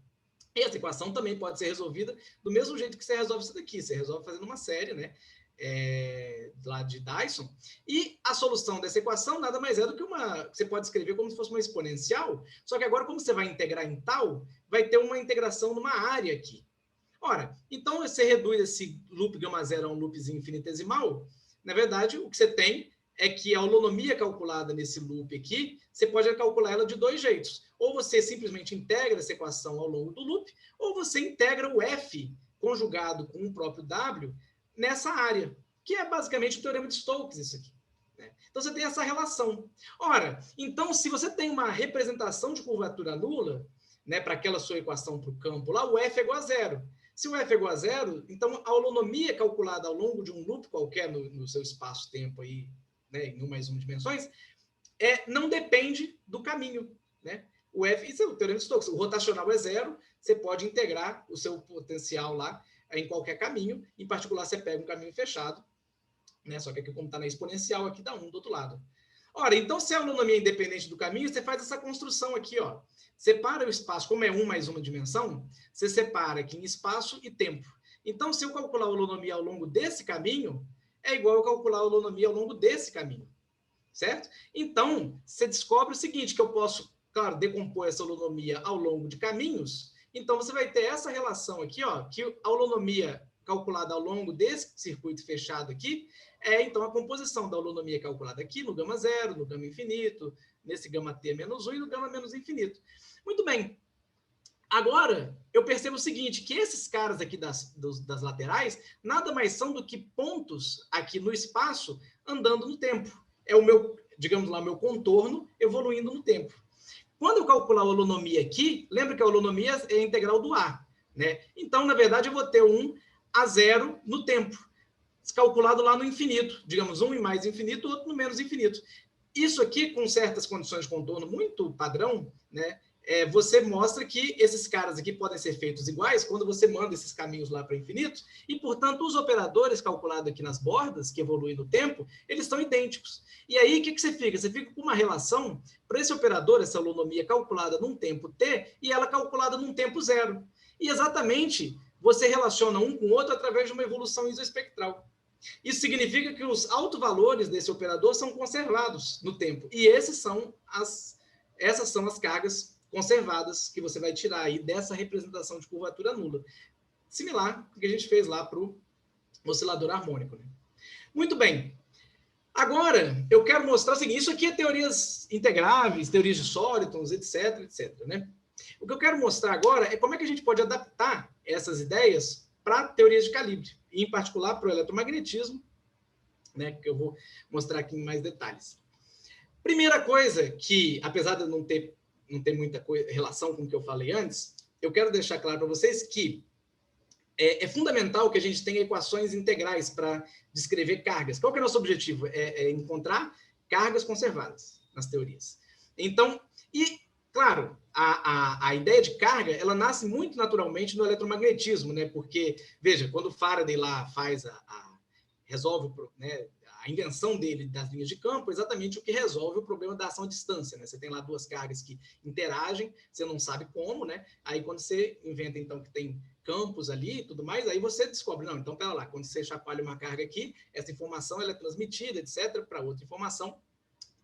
E essa equação também pode ser resolvida do mesmo jeito que você resolve isso daqui. Você resolve fazendo uma série, né, lá de Dyson. E a solução dessa equação nada mais é do que você pode escrever como se fosse uma exponencial, só que agora, como você vai integrar em tal, vai ter uma integração numa área aqui. Ora, então você reduz esse loop gama zero a um loopzinho infinitesimal. Na verdade, o que você tem é que a holonomia calculada nesse loop aqui, você pode calcular ela de dois jeitos. Ou você simplesmente integra essa equação ao longo do loop, ou você integra o F conjugado com o próprio W nessa área, que é basicamente o teorema de Stokes, isso aqui. Né? Então, você tem essa relação. Ora, então, se você tem uma representação de curvatura nula, né, para aquela sua equação para o campo lá, o F é igual a zero. Se o F é igual a zero, então a holonomia calculada ao longo de um loop qualquer no seu espaço-tempo aí, né, em 1 mais 1 dimensões, não depende do caminho, né? O F, isso é o teorema de Stokes, o rotacional é zero, você pode integrar o seu potencial lá em qualquer caminho, em particular você pega um caminho fechado, né? Só que aqui como está na exponencial, aqui dá 1 do outro lado. Ora, então se a holonomia é independente do caminho, você faz essa construção aqui, ó. Separa o espaço, como é 1 mais 1 dimensão, você separa aqui em espaço e tempo. Então, se eu calcular a holonomia ao longo desse caminho, é igual eu calcular a holonomia ao longo desse caminho. Certo? Então, você descobre o seguinte, que eu posso, claro, decompor essa holonomia ao longo de caminhos. Então, você vai ter essa relação aqui, ó, que a holonomia calculada ao longo desse circuito fechado aqui então, a composição da holonomia calculada aqui no gama zero, no gama infinito, nesse gama t menos 1 e no gama menos infinito. Muito bem. Agora, eu percebo o seguinte, que esses caras aqui das laterais nada mais são do que pontos aqui no espaço andando no tempo. É o meu, digamos lá, meu contorno evoluindo no tempo. Quando eu calcular a holonomia aqui, lembra que a holonomia é a integral do A, né? Então, na verdade, eu vou ter um a zero no tempo, calculado lá no infinito. Digamos, um em mais infinito, outro no menos infinito. Isso aqui, com certas condições de contorno muito padrão, né? Você mostra que esses caras aqui podem ser feitos iguais quando você manda esses caminhos lá para o infinito, e, portanto, os operadores calculados aqui nas bordas, que evoluem no tempo, eles são idênticos. E aí, o que você fica? Você fica com uma relação para esse operador, essa holonomia calculada num tempo t, e ela calculada num tempo zero. E, exatamente, você relaciona um com o outro através de uma evolução isoespectral. Isso significa que os autovalores desse operador são conservados no tempo. E essas são as cargas conservadas que você vai tirar aí dessa representação de curvatura nula. Similar ao que a gente fez lá para o oscilador harmônico. Né? Muito bem. Agora, eu quero mostrar o seguinte. Isso aqui é teorias integráveis, teorias de sólitos, etc, etc. Né? O que eu quero mostrar agora é como é que a gente pode adaptar essas ideias para teorias de calibre, e em particular para o eletromagnetismo, né, que eu vou mostrar aqui em mais detalhes. Primeira coisa que, apesar de eu não ter muita relação com o que eu falei antes, eu quero deixar claro para vocês que é fundamental que a gente tenha equações integrais para descrever cargas. Qual que é o nosso objetivo? É encontrar cargas conservadas nas teorias. Então, e, claro, a ideia de carga, ela nasce muito naturalmente no eletromagnetismo, né? Porque, veja, quando o Faraday lá resolve, né, a invenção dele das linhas de campo é exatamente o que resolve o problema da ação à distância, né? Você tem lá duas cargas que interagem, você não sabe como, né? Aí quando você inventa, então, que tem campos ali e tudo mais, aí você descobre, não, então, pera lá, quando você chacoalha uma carga aqui, essa informação ela é transmitida, etc., para outra informação,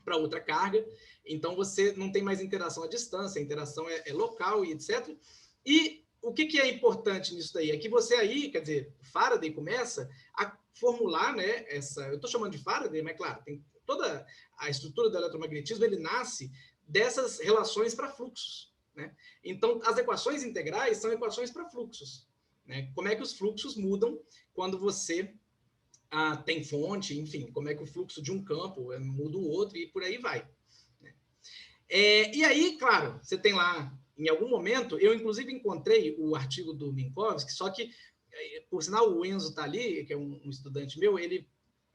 para outra carga. Então, você não tem mais interação à distância, a interação é local e etc. E o que é importante nisso daí? É que você aí, quer dizer, Faraday começa a formular, né, eu estou chamando de Faraday, mas claro, tem toda a estrutura do eletromagnetismo, ele nasce dessas relações para fluxos, né? Então, as equações integrais são equações para fluxos, né? Como é que os fluxos mudam quando você tem fonte, enfim, como é que o fluxo de um campo muda o outro e por aí vai, né? E aí, claro, você tem lá, em algum momento, eu inclusive encontrei o artigo do Minkowski, só que, por sinal, o Enzo está ali, que é um estudante meu, ele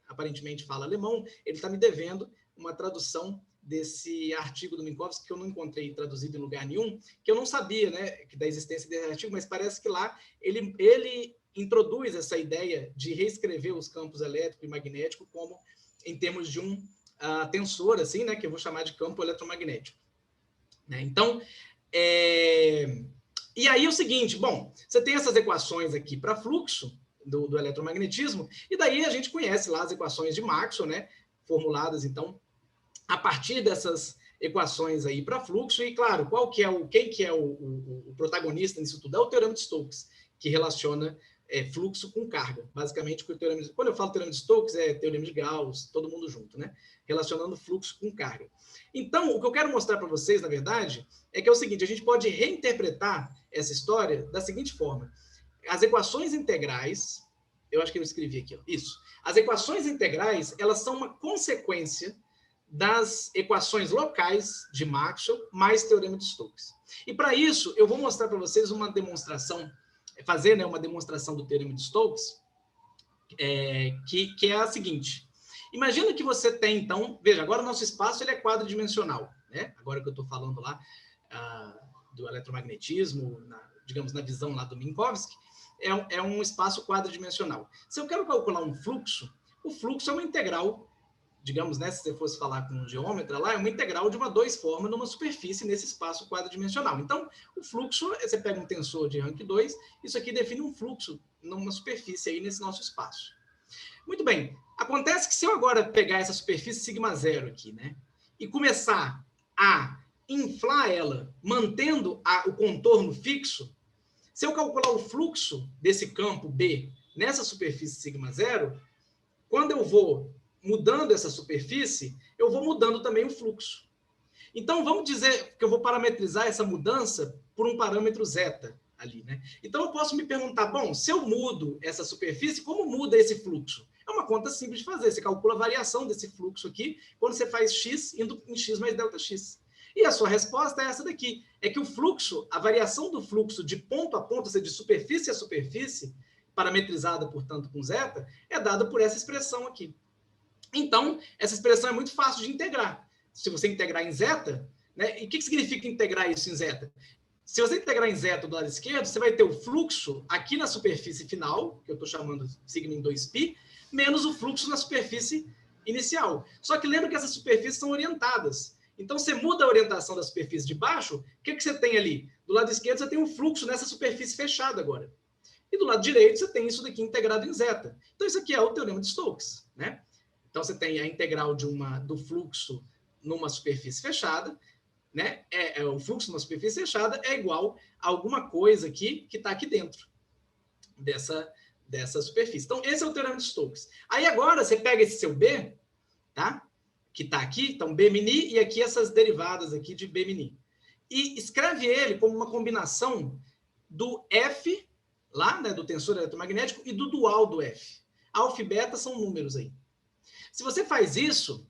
aparentemente fala alemão, ele está me devendo uma tradução desse artigo do Minkowski, que eu não encontrei traduzido em lugar nenhum, que eu não sabia, né, da existência desse artigo, mas parece que lá ele introduz essa ideia de reescrever os campos elétrico e magnético como em termos de um tensor, assim, né, que eu vou chamar de campo eletromagnético, né? Então, e aí é o seguinte, bom, você tem essas equações aqui para fluxo do eletromagnetismo, e daí a gente conhece lá as equações de Maxwell, né, formuladas, então, a partir dessas equações aí para fluxo, e claro, quem que é o protagonista nisso tudo? É o teorema de Stokes, que relaciona fluxo com carga, basicamente, quando eu falo teorema de Stokes, é teorema de Gauss, todo mundo junto, né? Relacionando fluxo com carga. Então, o que eu quero mostrar para vocês, na verdade, é que é o seguinte, a gente pode reinterpretar essa história da seguinte forma. As equações integrais, eu acho que eu escrevi aqui, ó, isso. As equações integrais, elas são uma consequência das equações locais de Maxwell mais teorema de Stokes. E para isso, eu vou mostrar para vocês uma demonstração, fazer, né, uma demonstração do teorema de Stokes, que é a seguinte. Imagina que você tem, então, veja, agora o nosso espaço ele é quadridimensional, né? Agora que eu estou falando lá do eletromagnetismo, digamos, na visão lá do Minkowski, é um espaço quadridimensional. Se eu quero calcular um fluxo, o fluxo é uma integral, digamos, né, se você fosse falar com um geômetra lá, é uma integral de uma 2 forma numa superfície nesse espaço quadridimensional. Então, o fluxo, você pega um tensor de rank 2, isso aqui define um fluxo numa superfície aí nesse nosso espaço. Muito bem, acontece que se eu agora pegar essa superfície sigma zero aqui, né, e começar a inflar ela, mantendo o contorno fixo, se eu calcular o fluxo desse campo B nessa superfície sigma zero, quando eu vou mudando essa superfície, eu vou mudando também o fluxo. Então, vamos dizer que eu vou parametrizar essa mudança por um parâmetro zeta ali, né? Então, eu posso me perguntar, bom, se eu mudo essa superfície, como muda esse fluxo? É uma conta simples de fazer. Você calcula a variação desse fluxo aqui quando você faz x indo em x mais delta x. E a sua resposta é essa daqui. É que o fluxo, a variação do fluxo de ponto a ponto, ou seja, de superfície a superfície, parametrizada, portanto, com zeta, é dada por essa expressão aqui. Então, essa expressão é muito fácil de integrar. Se você integrar em zeta, né? E o que significa integrar isso em zeta? Se você integrar em zeta do lado esquerdo, você vai ter o fluxo aqui na superfície final, que eu estou chamando sigma em 2π, menos o fluxo na superfície inicial. Só que lembra que essas superfícies são orientadas. Então, você muda a orientação da superfície de baixo, o que você tem ali? Do lado esquerdo, você tem um fluxo nessa superfície fechada agora. E do lado direito, você tem isso daqui integrado em zeta. Então, isso aqui é o teorema de Stokes, né? Então, você tem a integral do fluxo numa superfície fechada, né? O fluxo numa superfície fechada é igual a alguma coisa aqui que está aqui dentro dessa superfície. Então, esse é o teorema de Stokes. Aí, agora, você pega esse seu B, tá? Que está aqui, então, B mini, e aqui essas derivadas aqui de B mini. E escreve ele como uma combinação do F, lá, né, do tensor eletromagnético, e do dual do F. Alfa e beta são números aí. Se você faz isso,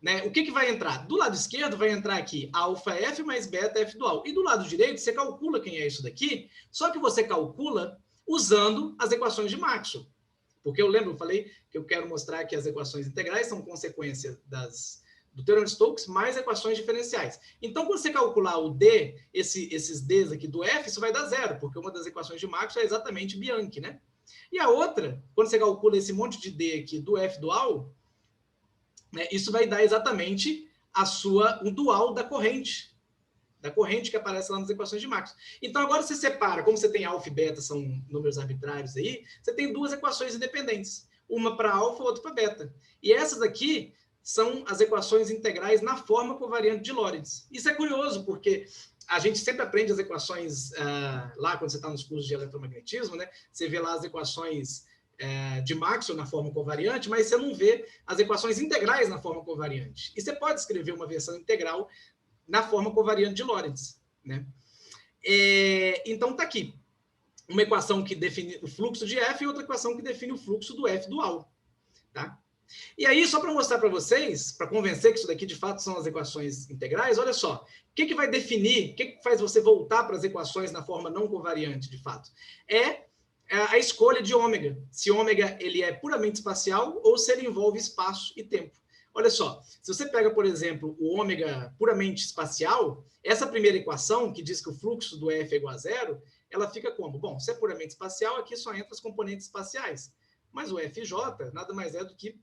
né, o que vai entrar? Do lado esquerdo vai entrar aqui alfa F mais beta F dual. E do lado direito você calcula quem é isso daqui, só que você calcula usando as equações de Maxwell. Porque eu falei que eu quero mostrar que as equações integrais são consequência do teorema de Stokes mais equações diferenciais. Então, quando você calcular o D, esses Ds aqui do F, isso vai dar zero, porque uma das equações de Maxwell é exatamente Bianchi, né? E a outra, quando você calcula esse monte de D aqui do F dual, né, isso vai dar exatamente o dual da corrente que aparece lá nas equações de Maxwell. Então, agora você separa, como você tem alfa e beta, são números arbitrários aí, você tem duas equações independentes. Uma para alfa, outra para beta. E essas aqui são as equações integrais na forma covariante de Lorentz. Isso é curioso, porque a gente sempre aprende as equações lá quando você está nos cursos de eletromagnetismo, né? Você vê lá as equações de Maxwell na forma covariante, mas você não vê as equações integrais na forma covariante. E você pode escrever uma versão integral na forma covariante de Lorentz, né? Então, está aqui. Uma equação que define o fluxo de F e outra equação que define o fluxo do F dual, tá? E aí, só para mostrar para vocês, para convencer que isso daqui de fato são as equações integrais, olha só, o que vai definir, o que faz você voltar para as equações na forma não covariante, de fato? É a escolha de ômega, se ômega ele é puramente espacial ou se ele envolve espaço e tempo. Olha só, se você pega, por exemplo, o ômega puramente espacial, essa primeira equação, que diz que o fluxo do F é igual a zero, ela fica como? Bom, se é puramente espacial, aqui só entra os componentes espaciais. Mas o FJ nada mais é do que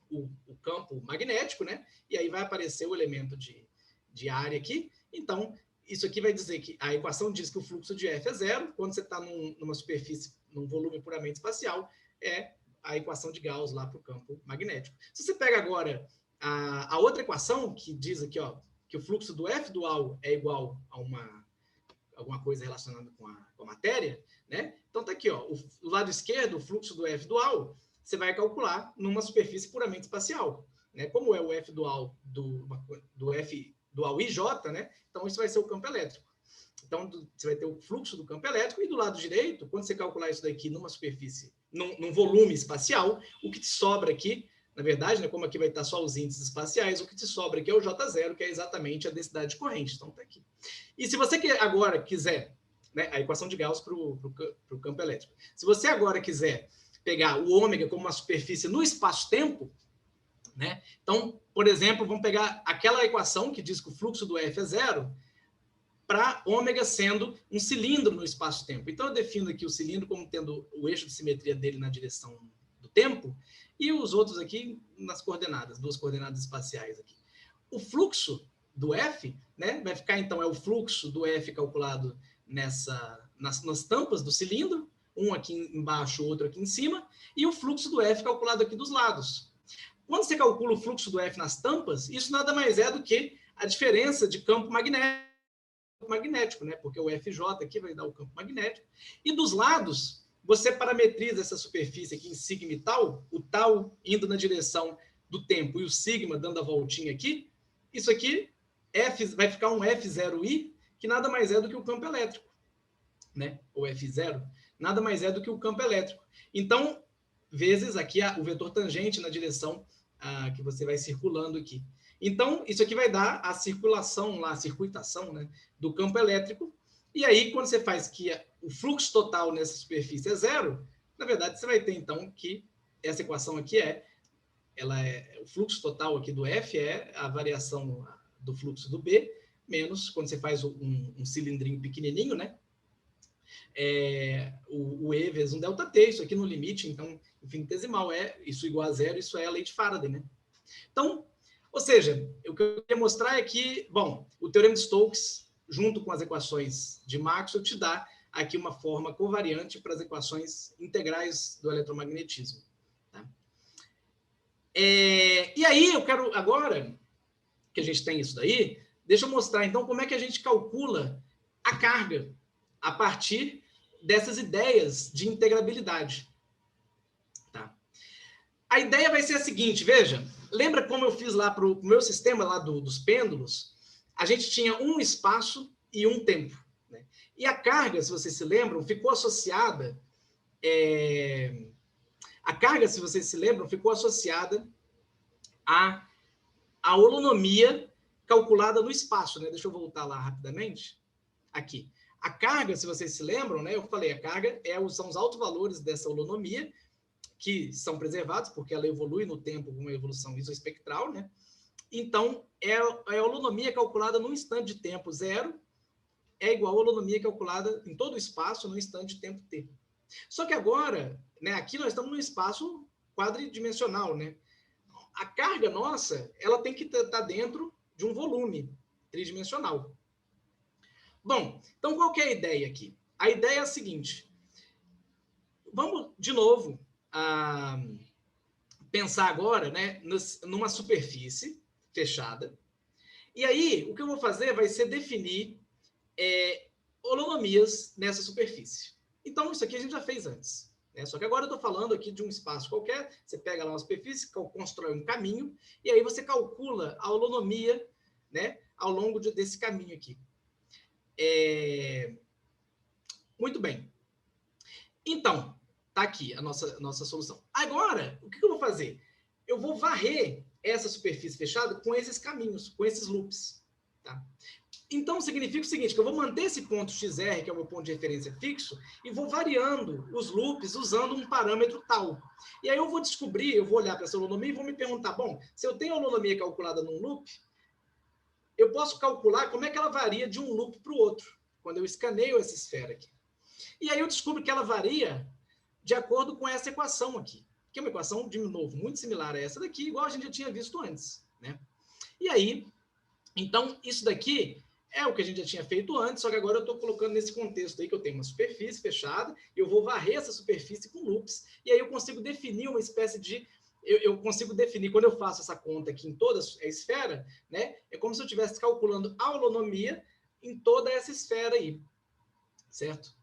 o campo magnético, né? E aí vai aparecer o elemento de área aqui. Então, isso aqui vai dizer que a equação diz que o fluxo de F é zero. Quando você está numa superfície, num volume puramente espacial, é a equação de Gauss lá para o campo magnético. Se você pega agora a outra equação, que diz aqui, ó, que o fluxo do F dual é igual a alguma coisa relacionada com a matéria, né? Então, tá aqui, ó, o lado esquerdo, o fluxo do F dual, você vai calcular numa superfície puramente espacial, né? Como é o F dual do F dual IJ, né? Então, isso vai ser o campo elétrico. Então, você vai ter o fluxo do campo elétrico e do lado direito, quando você calcular isso daqui numa superfície, num volume espacial, o que te sobra aqui, na verdade, né, como aqui vai estar só os índices espaciais, o que te sobra aqui é o J0, que é exatamente a densidade de corrente. Então, está aqui. E se você agora quiser, né, a equação de Gauss para o campo elétrico, se você agora quiser pegar o ômega como uma superfície no espaço-tempo, né, então, por exemplo, vamos pegar aquela equação que diz que o fluxo do F é zero, para ômega sendo um cilindro no espaço-tempo. Então, eu defino aqui o cilindro como tendo o eixo de simetria dele na direção do tempo, e os outros aqui nas coordenadas, duas coordenadas espaciais aqui. O fluxo do F, né, vai ficar, então, é o fluxo do F calculado nas tampas do cilindro, um aqui embaixo, outro aqui em cima, e o fluxo do F calculado aqui dos lados. Quando você calcula o fluxo do F nas tampas, isso nada mais é do que a diferença de campo magnético, né, porque o FJ aqui vai dar o campo magnético, e dos lados você parametriza essa superfície aqui em sigma e tal, o tal indo na direção do tempo e o sigma dando a voltinha aqui, isso aqui vai ficar um F0i, que nada mais é do que o campo elétrico, né? O F0, nada mais é do que o campo elétrico. Então, vezes aqui o vetor tangente na direção que você vai circulando aqui. Então, isso aqui vai dar a circulação, a circuitação, né, do campo elétrico. E aí, quando você faz que o fluxo total nessa superfície é zero, na verdade, você vai ter, então, que essa equação aqui o fluxo total aqui do F é a variação do fluxo do B, menos, quando você faz um cilindrinho pequenininho, né? O E vezes um ΔT, isso aqui no limite, então, infinitesimal, isso igual a zero, isso é a lei de Faraday, né? Então, ou seja, o que eu queria mostrar é que, bom, o teorema de Stokes, junto com as equações de Maxwell, te dá aqui uma forma covariante para as equações integrais do eletromagnetismo. Tá? E aí, eu quero, agora que a gente tem isso daí, deixa eu mostrar, então, como é que a gente calcula a carga a partir dessas ideias de integrabilidade. Tá? A ideia vai ser a seguinte, veja, lembra como eu fiz lá para o meu sistema lá dos pêndulos? A gente tinha um espaço e um tempo. Né? E a carga, se vocês se lembram, ficou associada... A carga, se vocês se lembram, ficou associada à holonomia calculada no espaço. Né? Deixa eu voltar lá rapidamente. Aqui. A carga, se vocês se lembram, né? Eu falei, a carga são os autovalores dessa holonomia, que são preservados, porque ela evolui no tempo com uma evolução isoespectral, né? Então, a holonomia calculada num instante de tempo zero é igual à holonomia calculada em todo o espaço num instante de tempo t. Só que agora, né, aqui nós estamos num espaço quadridimensional, né? A carga nossa, ela tem que estar dentro de um volume tridimensional. Bom, então qual que é a ideia aqui? A ideia é a seguinte. Vamos, de novo, pensar agora, né, numa superfície fechada. E aí, o que eu vou fazer vai ser definir holonomias nessa superfície. Então, isso aqui a gente já fez antes. Né? Só que agora eu estou falando aqui de um espaço qualquer, você pega lá uma superfície, constrói um caminho, e aí você calcula a holonomia, né, ao longo desse caminho aqui. Muito bem. Então, tá aqui a nossa solução. Agora, o que eu vou fazer? Eu vou varrer essa superfície fechada com esses caminhos, com esses loops. Tá? Então, significa o seguinte, que eu vou manter esse ponto XR, que é o meu ponto de referência fixo, e vou variando os loops usando um parâmetro tal. E aí eu vou descobrir, eu vou olhar para essa holonomia e vou me perguntar, bom, se eu tenho a holonomia calculada num loop, eu posso calcular como é que ela varia de um loop para o outro, quando eu escaneio essa esfera aqui. E aí eu descubro que ela varia de acordo com essa equação aqui, que é uma equação, de novo, muito similar a essa daqui, igual a gente já tinha visto antes. Né? E aí, então, isso daqui é o que a gente já tinha feito antes, só que agora eu estou colocando nesse contexto aí que eu tenho uma superfície fechada, e eu vou varrer essa superfície com loops, e aí eu consigo definir uma espécie de... Eu consigo definir, quando eu faço essa conta aqui em toda a esfera, né, é como se eu estivesse calculando a holonomia em toda essa esfera aí, certo?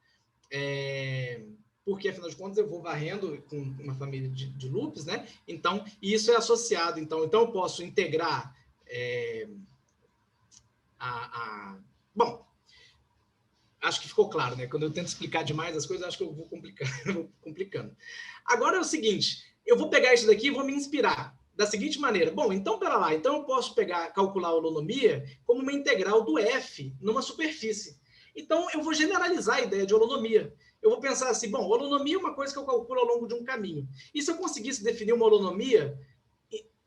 Porque, afinal de contas, eu vou varrendo com uma família de loops, né? Então, isso é associado. Então eu posso integrar Bom, acho que ficou claro, né? Quando eu tento explicar demais as coisas, acho que eu vou complicando. Agora é o seguinte, eu vou pegar isso daqui e vou me inspirar da seguinte maneira. Bom, então, pera lá. Então, eu posso calcular a holonomia como uma integral do F numa superfície. Então, eu vou generalizar a ideia de holonomia. Eu vou pensar assim, bom, holonomia é uma coisa que eu calculo ao longo de um caminho. E se eu conseguisse definir uma holonomia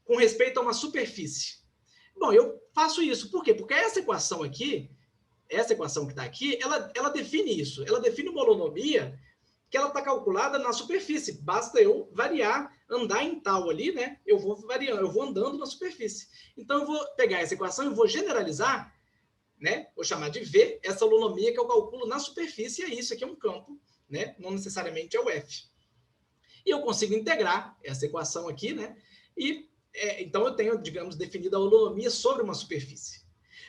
com respeito a uma superfície? Bom, eu faço isso. Por quê? Porque essa equação aqui, essa equação que está aqui, ela define isso. Ela define uma holonomia que ela está calculada na superfície. Basta eu variar, andar em tal ali, né? Eu vou variando, eu vou andando na superfície. Então, eu vou pegar essa equação e vou generalizar, né? Vou chamar de V, essa holonomia que eu calculo na superfície, e isso aqui é um campo, né? Não necessariamente é o F. E eu consigo integrar essa equação aqui, né? E então eu tenho, digamos, definido a holonomia sobre uma superfície.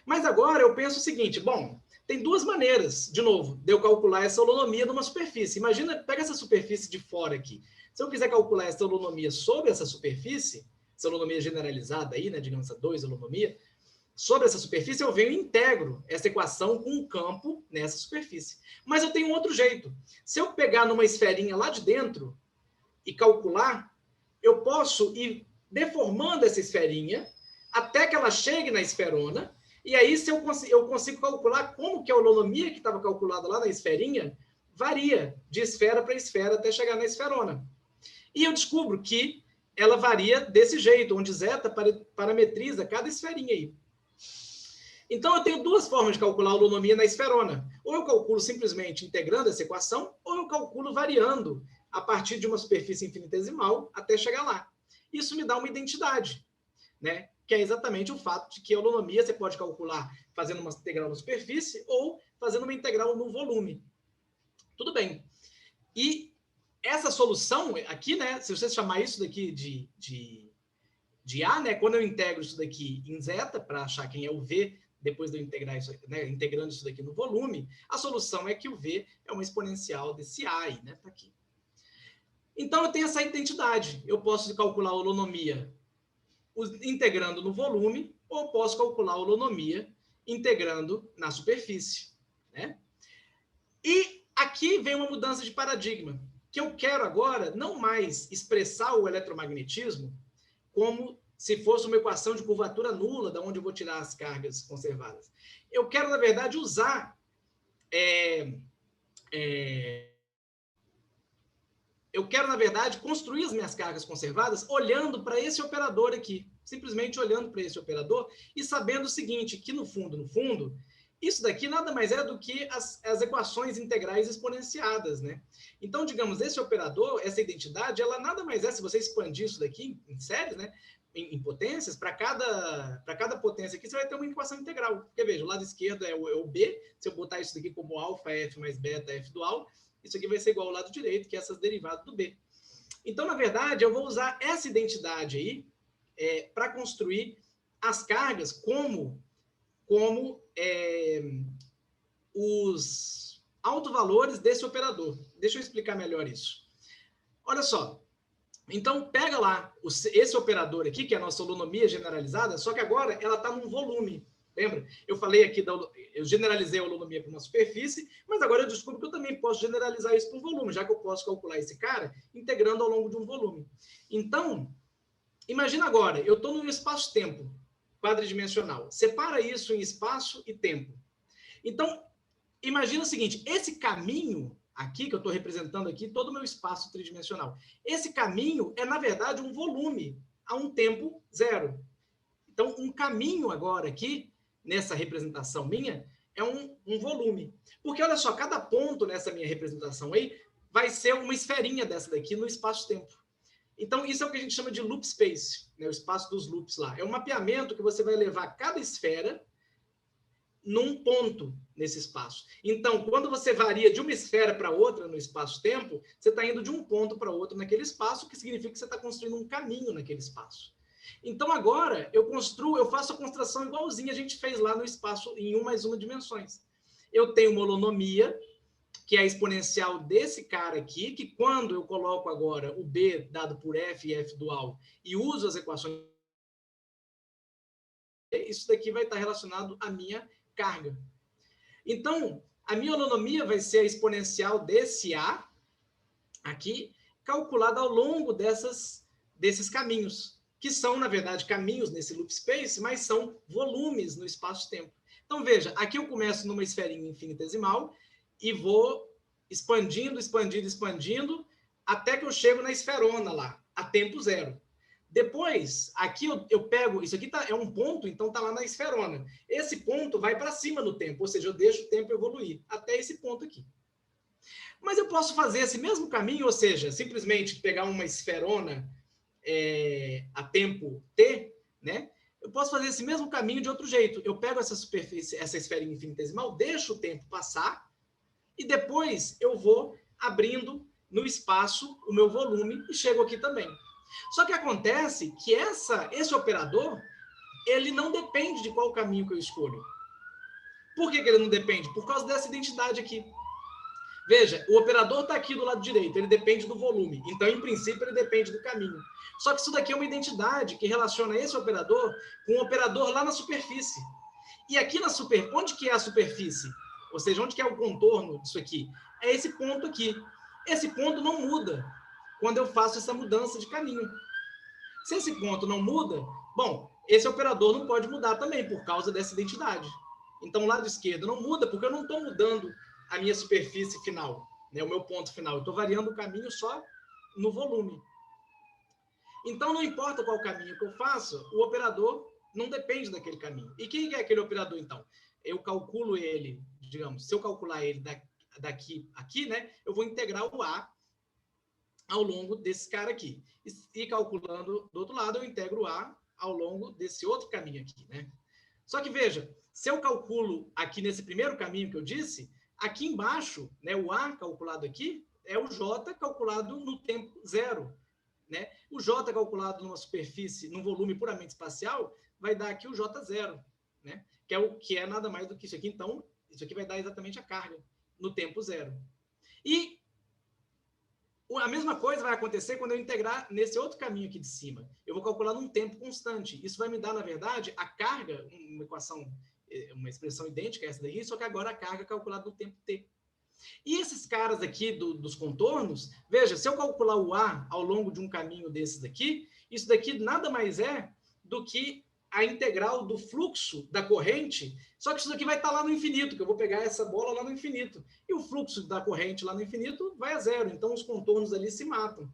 Mas agora eu penso o seguinte, bom, tem duas maneiras, de novo, de eu calcular essa holonomia numa superfície. Imagina, pega essa superfície de fora aqui. Se eu quiser calcular essa holonomia sobre essa superfície, essa holonomia generalizada aí, né, digamos, essa 2 holonomia, sobre essa superfície eu venho e integro essa equação com um campo nessa superfície. Mas eu tenho um outro jeito. Se eu pegar numa esferinha lá de dentro e calcular, eu posso ir deformando essa esferinha até que ela chegue na esferona, e aí se eu consigo calcular como que a holonomia que estava calculada lá na esferinha varia de esfera para esfera até chegar na esferona. E eu descubro que ela varia desse jeito, onde zeta parametriza cada esferinha aí. Então, eu tenho duas formas de calcular a holonomia na esferona. Ou eu calculo simplesmente integrando essa equação, ou eu calculo variando a partir de uma superfície infinitesimal até chegar lá. Isso me dá uma identidade, né? Que é exatamente o fato de que a holonomia você pode calcular fazendo uma integral na superfície ou fazendo uma integral no volume. Tudo bem. E essa solução aqui, né? Se você chamar isso daqui de A, né? Quando eu integro isso daqui em zeta, para achar quem é o V, depois de eu integrar isso, né? Integrando isso daqui no volume, a solução é que o V é uma exponencial desse A aí, né? Tá aqui. Então, eu tenho essa identidade. Eu posso calcular a holonomia integrando no volume, ou posso calcular a holonomia integrando na superfície. Né? E aqui vem uma mudança de paradigma, que eu quero agora não mais expressar o eletromagnetismo como se fosse uma equação de curvatura nula, da onde eu vou tirar as cargas conservadas. Eu quero, na verdade, usar... Eu quero, na verdade, construir as minhas cargas conservadas olhando para esse operador aqui. Simplesmente olhando para esse operador e sabendo o seguinte, que no fundo, isso daqui nada mais é do que as equações integrais exponenciadas, né? Então, digamos, esse operador, essa identidade, ela nada mais é, se você expandir isso daqui em séries, né? Em potências, para cada potência aqui, você vai ter uma equação integral. Porque, veja, o lado esquerdo é o B, se eu botar isso daqui como alfa F mais beta F dual, isso aqui vai ser igual ao lado direito, que é essas derivadas do B. Então, na verdade, eu vou usar essa identidade aí para construir as cargas como os autovalores desse operador. Deixa eu explicar melhor isso. Olha só. Então, pega lá esse operador aqui, que é a nossa holonomia generalizada, só que agora ela está num volume. Lembra? Eu falei aqui, eu generalizei a holonomia para uma superfície, mas agora eu descubro que eu também posso generalizar isso para um volume, já que eu posso calcular esse cara integrando ao longo de um volume. Então, imagina agora, eu estou num espaço-tempo quadridimensional. Separa isso em espaço e tempo. Então, imagina o seguinte, esse caminho aqui, que eu estou representando aqui, todo o meu espaço tridimensional. Esse caminho é, na verdade, um volume a um tempo zero. Então, um caminho agora aqui, nessa representação minha, é um volume. Porque, olha só, cada ponto nessa minha representação aí vai ser uma esferinha dessa daqui no espaço-tempo. Então, isso é o que a gente chama de loop space, né? O espaço dos loops lá. É um mapeamento que você vai levar cada esfera num ponto nesse espaço. Então, quando você varia de uma esfera para outra no espaço-tempo, você está indo de um ponto para outro naquele espaço, que significa que você está construindo um caminho naquele espaço. Então, agora, eu faço a construção igualzinha a gente fez lá no espaço em 1 mais 1 dimensões. Eu tenho uma holonomia, que é a exponencial desse cara aqui, que quando eu coloco agora o B dado por F e F dual e uso as equações, isso daqui vai estar relacionado à minha carga. Então, a minha holonomia vai ser a exponencial desse A, aqui, calculada ao longo desses caminhos, que são, na verdade, caminhos nesse loop space, mas são volumes no espaço-tempo. Então, veja, aqui eu começo numa esferinha infinitesimal e vou expandindo, expandindo, expandindo, até que eu chego na esferona lá, a tempo zero. Depois, aqui eu pego, isso aqui é um ponto, então está lá na esferona. Esse ponto vai para cima no tempo, ou seja, eu deixo o tempo evoluir até esse ponto aqui. Mas eu posso fazer esse mesmo caminho, ou seja, simplesmente pegar uma esferona a tempo t, né? Eu posso fazer esse mesmo caminho de outro jeito. Eu pego essa superfície, essa esfera infinitesimal, deixo o tempo passar e depois eu vou abrindo no espaço o meu volume e chego aqui também. Só que acontece que esse operador, ele não depende de qual caminho que eu escolho. Por que ele não depende? Por causa dessa identidade aqui. Veja, o operador está aqui do lado direito, ele depende do volume. Então, em princípio, ele depende do caminho. Só que isso daqui é uma identidade que relaciona esse operador com o operador lá na superfície. E aqui onde que é a superfície? Ou seja, onde que é o contorno disso aqui? É esse ponto aqui. Esse ponto não muda quando eu faço essa mudança de caminho. Se esse ponto não muda, bom, esse operador não pode mudar também por causa dessa identidade. Então, o lado esquerdo não muda porque eu não estou mudando a minha superfície final, né, o meu ponto final. Eu estou variando o caminho só no volume. Então, não importa qual caminho que eu faço, o operador não depende daquele caminho. E quem é aquele operador, então? Eu calculo ele, digamos, se eu calcular ele daqui aqui, né, eu vou integrar o A ao longo desse cara aqui. E calculando do outro lado, eu integro o A ao longo desse outro caminho aqui, né? Só que veja, se eu calculo aqui nesse primeiro caminho que eu disse, aqui embaixo, né, o A calculado aqui é o J calculado no tempo zero, né? O J calculado numa superfície, num volume puramente espacial, vai dar aqui o J0, né? Que é nada mais do que isso aqui. Então, isso aqui vai dar exatamente a carga no tempo zero. E a mesma coisa vai acontecer quando eu integrar nesse outro caminho aqui de cima. Eu vou calcular num tempo constante. Isso vai me dar, na verdade, a carga, uma equação, uma expressão idêntica a essa daí, só que agora a carga calculada no tempo t. E esses caras aqui dos contornos, veja, se eu calcular o A ao longo de um caminho desses aqui, isso daqui nada mais é do que a integral do fluxo da corrente, só que isso daqui vai estar lá no infinito, que eu vou pegar essa bola lá no infinito. E o fluxo da corrente lá no infinito vai a zero, então os contornos ali se matam.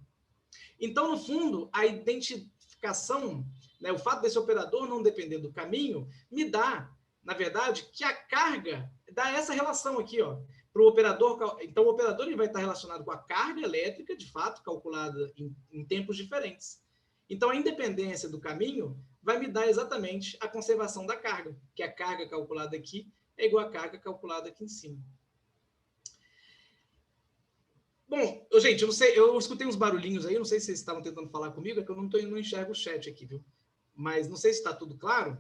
Então, no fundo, a identificação, né, o fato desse operador não depender do caminho, me dá, na verdade, que a carga dá essa relação aqui, ó. Para o operador, então o operador ele vai estar relacionado com a carga elétrica, de fato, calculada em tempos diferentes. Então, a independência do caminho vai me dar exatamente a conservação da carga, que a carga calculada aqui é igual à carga calculada aqui em cima. Bom, gente, eu não sei, eu escutei uns barulhinhos aí, não sei se vocês estavam tentando falar comigo, é que eu não enxergo o chat aqui, viu? Mas não sei se está tudo claro.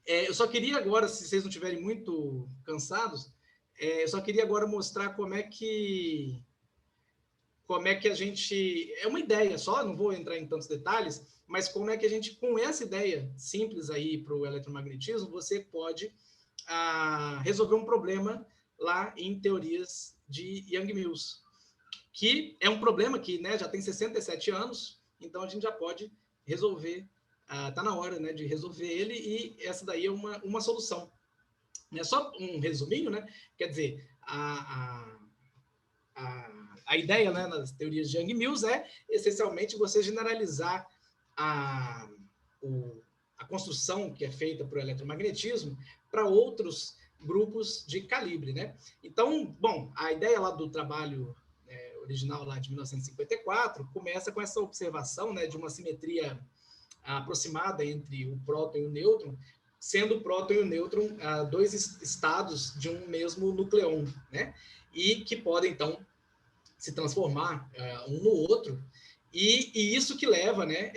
Eu só queria agora, se vocês não estiverem muito cansados, eu só queria agora mostrar como é que a gente... É uma ideia só, não vou entrar em tantos detalhes, mas como é que a gente, com essa ideia simples aí para o eletromagnetismo, você pode resolver um problema lá em teorias de Yang-Mills, que é um problema que, né, já tem 67 anos, então a gente já pode resolver, está na hora, né, de resolver ele, e essa daí é uma solução. É só um resuminho, né? Quer dizer, a ideia, né, nas teorias de Yang-Mills é, essencialmente, você generalizar a construção que é feita para o eletromagnetismo para outros grupos de calibre, né? Então, bom, a ideia lá do trabalho original lá de 1954 começa com essa observação, né, de uma simetria aproximada entre o próton e o nêutron, sendo o próton e o nêutron dois estados de um mesmo nucleon, né? E que podem, então, se transformar um no outro, e isso que leva, né,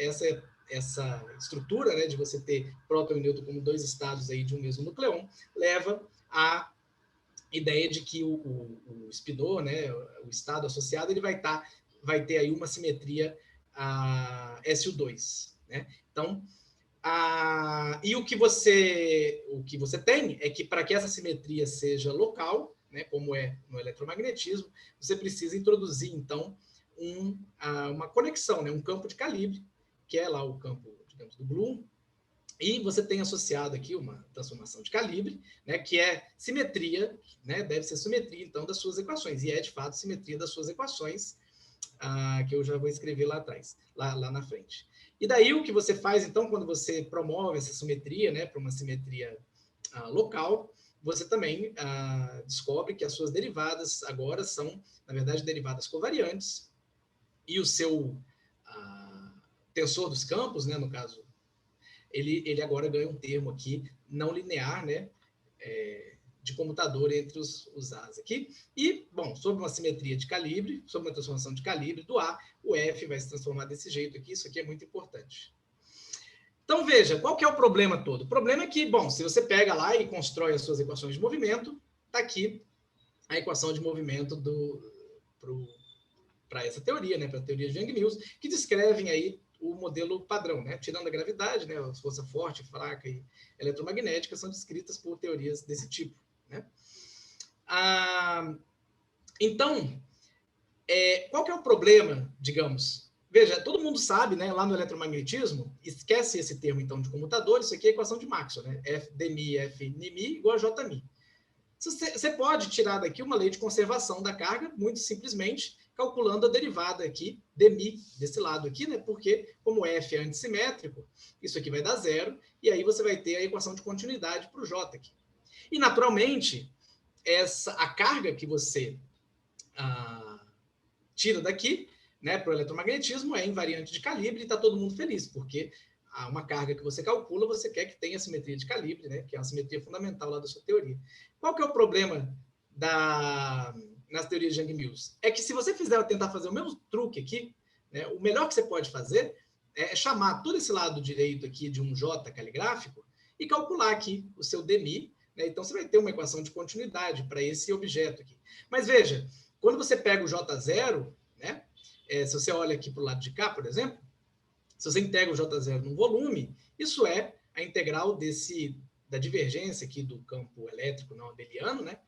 essa estrutura, né, de você ter próton e nêutron como dois estados aí de um mesmo nucleon, leva à ideia de que o spinor, né, o estado associado, ele vai ter aí uma simetria SU2, né? Então, e o que você tem é que para que essa simetria seja local, né, como é no eletromagnetismo, você precisa introduzir, então, uma conexão, né, um campo de calibre, que é lá o campo, digamos, do Bloom, e você tem associado aqui uma transformação de calibre, né, que é simetria, né, deve ser simetria, então, das suas equações, e é, de fato, simetria das suas equações, que eu já vou escrever lá atrás, lá na frente. E daí o que você faz, então, quando você promove essa simetria, né, para uma simetria local, você também descobre que as suas derivadas agora são, na verdade, derivadas covariantes, e o seu tensor dos campos, né, no caso, ele agora ganha um termo aqui não linear, né, de comutador entre os A's aqui. E, bom, sobre uma simetria de calibre, sobre uma transformação de calibre do A, o F vai se transformar desse jeito aqui, isso aqui é muito importante. Então, veja, qual que é o problema todo? O problema é que, bom, se você pega lá e constrói as suas equações de movimento, está aqui a equação de movimento para essa teoria, né, para a teoria de Yang-Mills, que descrevem aí o modelo padrão, né? Tirando a gravidade, né? A força forte, fraca e eletromagnética são descritas por teorias desse tipo, né? Então, qual que é o problema, digamos? Veja, todo mundo sabe, né? Lá no eletromagnetismo, esquece esse termo, então, de comutador, isso aqui é a equação de Maxwell, né? F dmi, F nmi igual a Jmi. Você pode tirar daqui uma lei de conservação da carga, muito simplesmente, calculando a derivada aqui, dmi, desse lado aqui, né? Porque, como F é antissimétrico, isso aqui vai dar zero, e aí você vai ter a equação de continuidade para o J aqui. E, naturalmente, a carga que você tira daqui, né, para o eletromagnetismo é invariante de calibre, e está todo mundo feliz, porque uma carga que você calcula, você quer que tenha simetria de calibre, né, que é a simetria fundamental lá da sua teoria. Qual que é o problema nas teorias de Yang-Mills? É que se você tentar fazer o mesmo truque aqui, né, o melhor que você pode fazer é chamar todo esse lado direito aqui de um J caligráfico e calcular aqui o seu dmi, né? Então você vai ter uma equação de continuidade para esse objeto aqui. Mas veja, quando você pega o J0, né, se você olha aqui para o lado de cá, por exemplo, se você integra o J0 num volume, isso é a integral da divergência aqui do campo elétrico não abeliano, né?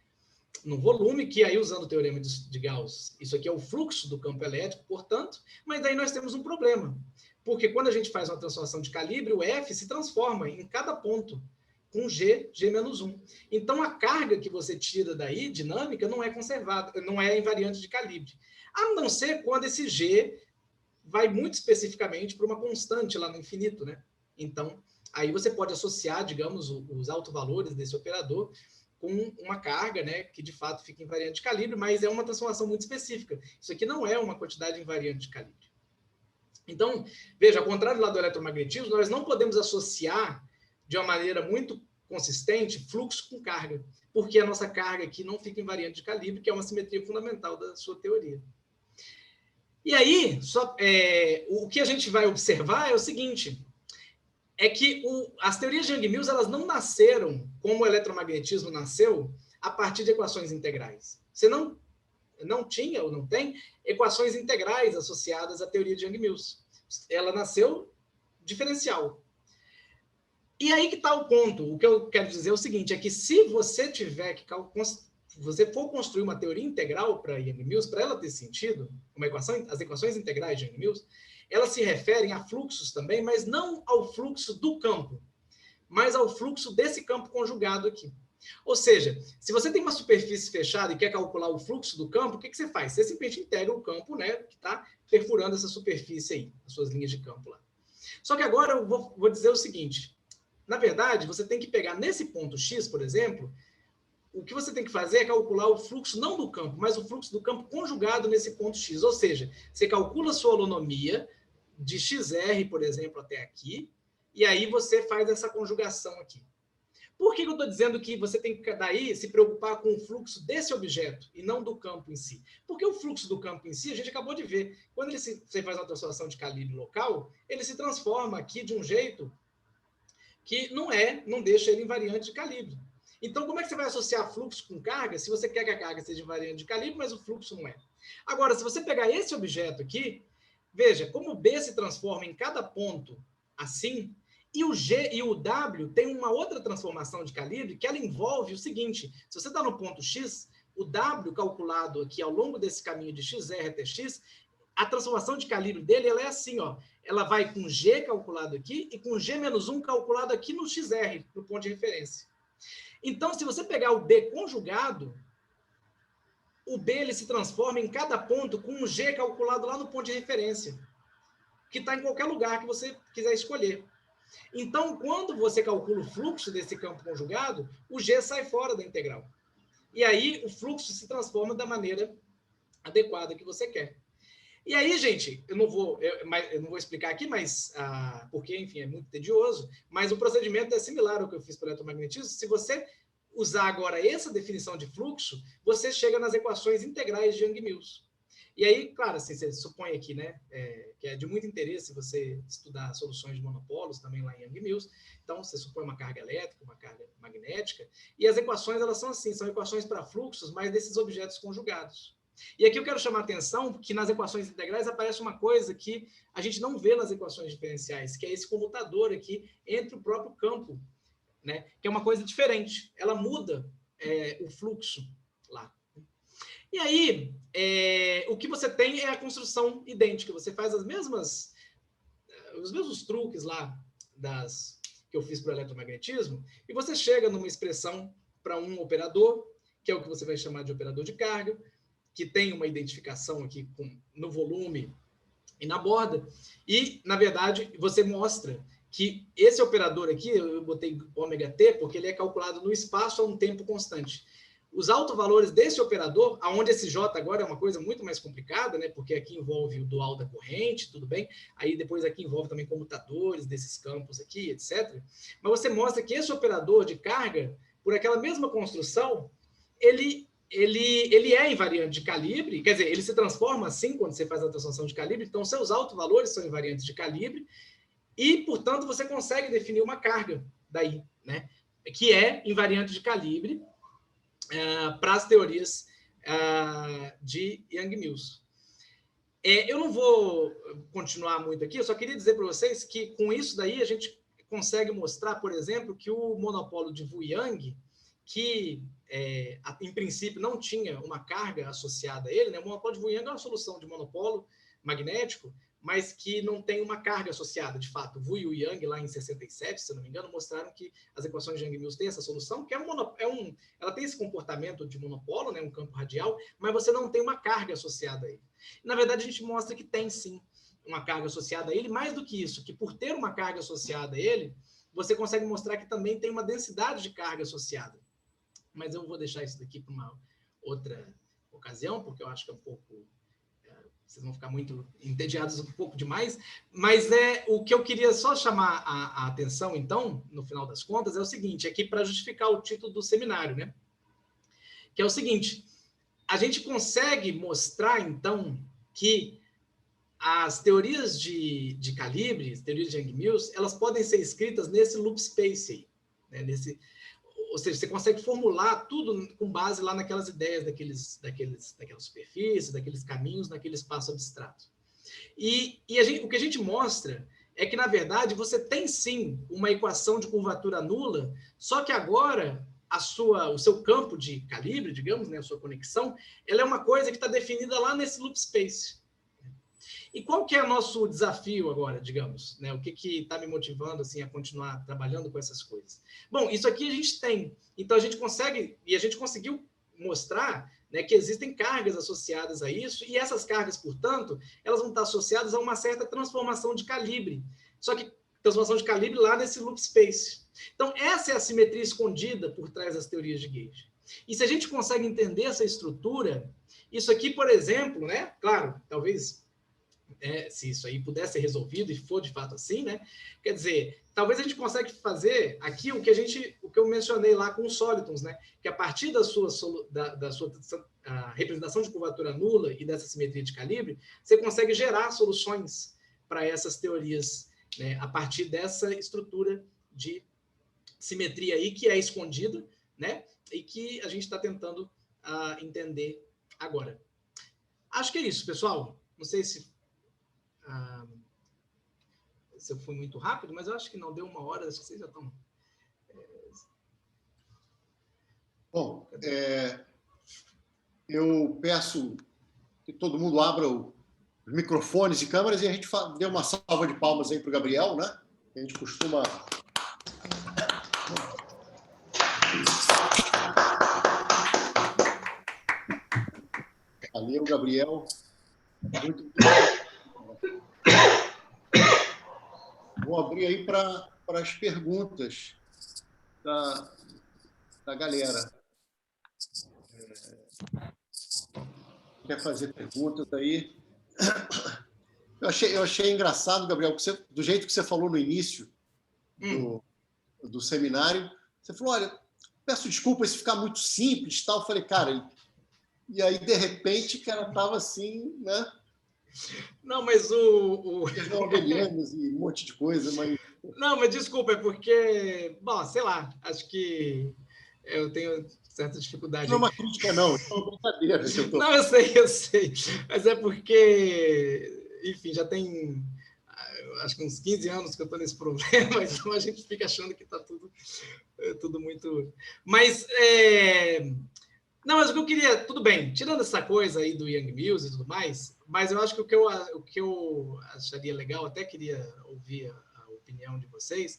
No volume, que aí, usando o teorema de Gauss, isso aqui é o fluxo do campo elétrico, portanto, mas daí nós temos um problema, porque quando a gente faz uma transformação de calibre, o F se transforma em cada ponto com G menos 1. Então, a carga que você tira daí, dinâmica, não é conservada, não é invariante de calibre, a não ser quando esse G vai muito especificamente para uma constante lá no infinito, né? Então, aí você pode associar, digamos, os autovalores desse operador com uma carga, né, que de fato fica invariante de calibre, mas é uma transformação muito específica. Isso aqui não é uma quantidade invariante de calibre. Então, veja, ao contrário lá do eletromagnetismo, nós não podemos associar de uma maneira muito consistente fluxo com carga. porque a nossa carga aqui não fica invariante de calibre, que é uma simetria fundamental da sua teoria. E aí, o que a gente vai observar é o seguinte, é que as teorias de Young-Mills, elas não nasceram como o eletromagnetismo nasceu a partir de equações integrais. Você não tinha ou não tem equações integrais associadas à teoria de Young-Mills. Ela nasceu diferencial. E aí que está o ponto. O que eu quero dizer é o seguinte, é que se você tiver que você for construir uma teoria integral para Young-Mills, para ela ter sentido, as equações integrais de Young-Mills, elas se referem a fluxos também, mas não ao fluxo do campo, mas ao fluxo desse campo conjugado aqui. Ou seja, se você tem uma superfície fechada e quer calcular o fluxo do campo, o que você faz? Você simplesmente integra o campo, né, que está perfurando essa superfície aí, as suas linhas de campo lá. Só que agora eu vou dizer o seguinte, na verdade, você tem que pegar nesse ponto X, por exemplo, o que você tem que fazer é calcular o fluxo não do campo, mas o fluxo do campo conjugado nesse ponto X. Ou seja, você calcula a sua holonomia de XR, por exemplo, até aqui, e aí você faz essa conjugação aqui. Por que eu estou dizendo que você tem que, daí, se preocupar com o fluxo desse objeto e não do campo em si? Porque o fluxo do campo em si, a gente acabou de ver, quando você faz uma transformação de calibre local, ele se transforma aqui de um jeito que não deixa ele invariante de calibre. Então, como é que você vai associar fluxo com carga se você quer que a carga seja invariante de calibre, mas o fluxo não é? Agora, se você pegar esse objeto aqui, veja, como o B se transforma em cada ponto assim, e o G e o W tem uma outra transformação de calibre que ela envolve o seguinte, se você está no ponto X, o W calculado aqui ao longo desse caminho de XR até X, a transformação de calibre dele ela é assim, ó, ela vai com G calculado aqui e com G-1 calculado aqui no XR, no ponto de referência. Então, se você pegar o B conjugado, o B ele se transforma em cada ponto com um G calculado lá no ponto de referência, que está em qualquer lugar que você quiser escolher. Então, quando você calcula o fluxo desse campo conjugado, o G sai fora da integral. E aí, o fluxo se transforma da maneira adequada que você quer. E aí, gente, eu não vou explicar aqui, mas porque, enfim, é muito tedioso, mas o procedimento é similar ao que eu fiz para o eletromagnetismo. Se você usar agora essa definição de fluxo, você chega nas equações integrais de Young-Mills. E aí, claro, assim, você supõe aqui, né, que é de muito interesse você estudar soluções de monopolos também lá em Young-Mills. Então, você supõe uma carga elétrica, uma carga magnética, e as equações, elas são assim, são equações para fluxos, mas desses objetos conjugados. E aqui eu quero chamar a atenção que nas equações integrais aparece uma coisa que a gente não vê nas equações diferenciais, que é esse comutador aqui entre o próprio campo, né? Que é uma coisa diferente. Ela muda o fluxo lá. E aí, o que você tem é a construção idêntica. Você faz os mesmos truques lá que eu fiz para o eletromagnetismo e você chega numa expressão para um operador, que é o que você vai chamar de operador de carga, que tem uma identificação aqui no volume e na borda, e, na verdade, você mostra que esse operador aqui, eu botei ômega-t, porque ele é calculado no espaço a um tempo constante. Os autovalores desse operador, aonde esse J agora é uma coisa muito mais complicada, né, porque aqui envolve o dual da corrente, tudo bem, aí depois aqui envolve também comutadores desses campos aqui, etc. Mas você mostra que esse operador de carga, por aquela mesma construção, ele é invariante de calibre, quer dizer, ele se transforma assim quando você faz a transformação de calibre, então seus autovalores são invariantes de calibre e, portanto, você consegue definir uma carga daí, né, que é invariante de calibre para as teorias de Young-Mills. Eu não vou continuar muito aqui, eu só queria dizer para vocês que com isso daí a gente consegue mostrar, por exemplo, que o monopólio de Wu-Yang, que em princípio não tinha uma carga associada a ele, né? O monopólio de Wu-Yang é uma solução de monopólio magnético, mas que não tem uma carga associada, de fato. Wu e o Yang, lá em 67, se não me engano, mostraram que as equações de Young-Mills têm essa solução, que ela tem esse comportamento de monopólio, né? Um campo radial, mas você não tem uma carga associada a ele. Na verdade, a gente mostra que tem, sim, uma carga associada a ele, mais do que isso, que por ter uma carga associada a ele, você consegue mostrar que também tem uma densidade de carga associada. Mas eu vou deixar isso daqui para uma outra ocasião, porque eu acho que é um pouco... vocês vão ficar muito entediados um pouco demais, mas o que eu queria só chamar a atenção, então, no final das contas, é o seguinte, é que para justificar o título do seminário, né? que é o seguinte: a gente consegue mostrar, então, que as teorias de calibre, as teorias de Yang-Mills, elas podem ser escritas nesse loop space aí, né? Ou seja, você consegue formular tudo com base lá naquelas ideias daquelas superfícies, daqueles caminhos, naquele espaço abstrato. E o que a gente mostra é que, na verdade, você tem sim uma equação de curvatura nula, só que agora o seu campo de calibre, digamos, né, a sua conexão, ela é uma coisa que está definida lá nesse loop space. E qual que é o nosso desafio agora, digamos? Né? O que está me motivando assim, a continuar trabalhando com essas coisas? Bom, isso aqui a gente tem. Então, a gente conseguiu mostrar, né, que existem cargas associadas a isso, e essas cargas, portanto, elas vão estar associadas a uma certa transformação de calibre. Só que transformação de calibre lá nesse loop space. Então, essa é a simetria escondida por trás das teorias de gauge. E se a gente consegue entender essa estrutura, isso aqui, por exemplo, né, claro, talvez... se isso aí pudesse ser resolvido e for de fato assim, né? Quer dizer, talvez a gente consiga fazer aqui o que eu mencionei lá com os solitons, né? Que a partir da sua representação de curvatura nula e dessa simetria de calibre, você consegue gerar soluções para essas teorias, né? A partir dessa estrutura de simetria aí que é escondida, né? E que a gente está tentando entender agora. Acho que é isso, pessoal. Não sei se eu fui muito rápido, mas eu acho que não deu 1 hora, acho que vocês já estão... Bom, eu peço que todo mundo abra os microfones e câmeras e a gente dê uma salva de palmas aí para o Gabriel, né? A gente costuma... Valeu, Gabriel. Muito obrigado. Vou abrir aí para as perguntas da galera. Quer fazer perguntas aí? Eu achei engraçado, Gabriel, do jeito que você falou no início do seminário. Você falou, olha, peço desculpas se ficar muito simples, tal. Eu falei, cara... E aí, de repente, estava assim, né? Não, mas Orwellianos e um monte de coisa, mas... Não, mas desculpa, é porque... Bom, sei lá, acho que eu tenho certa dificuldade. Não é uma crítica, não. É uma brincadeira. Não, eu sei. Mas é porque, enfim, já tem... acho que uns 15 anos que eu estou nesse problema, então a gente fica achando que está tudo muito... Mas... Não, mas o que eu queria... Tudo bem, tirando essa coisa aí do Yang-Mills e tudo mais, mas eu acho que o que eu acharia legal, até queria ouvir a opinião de vocês,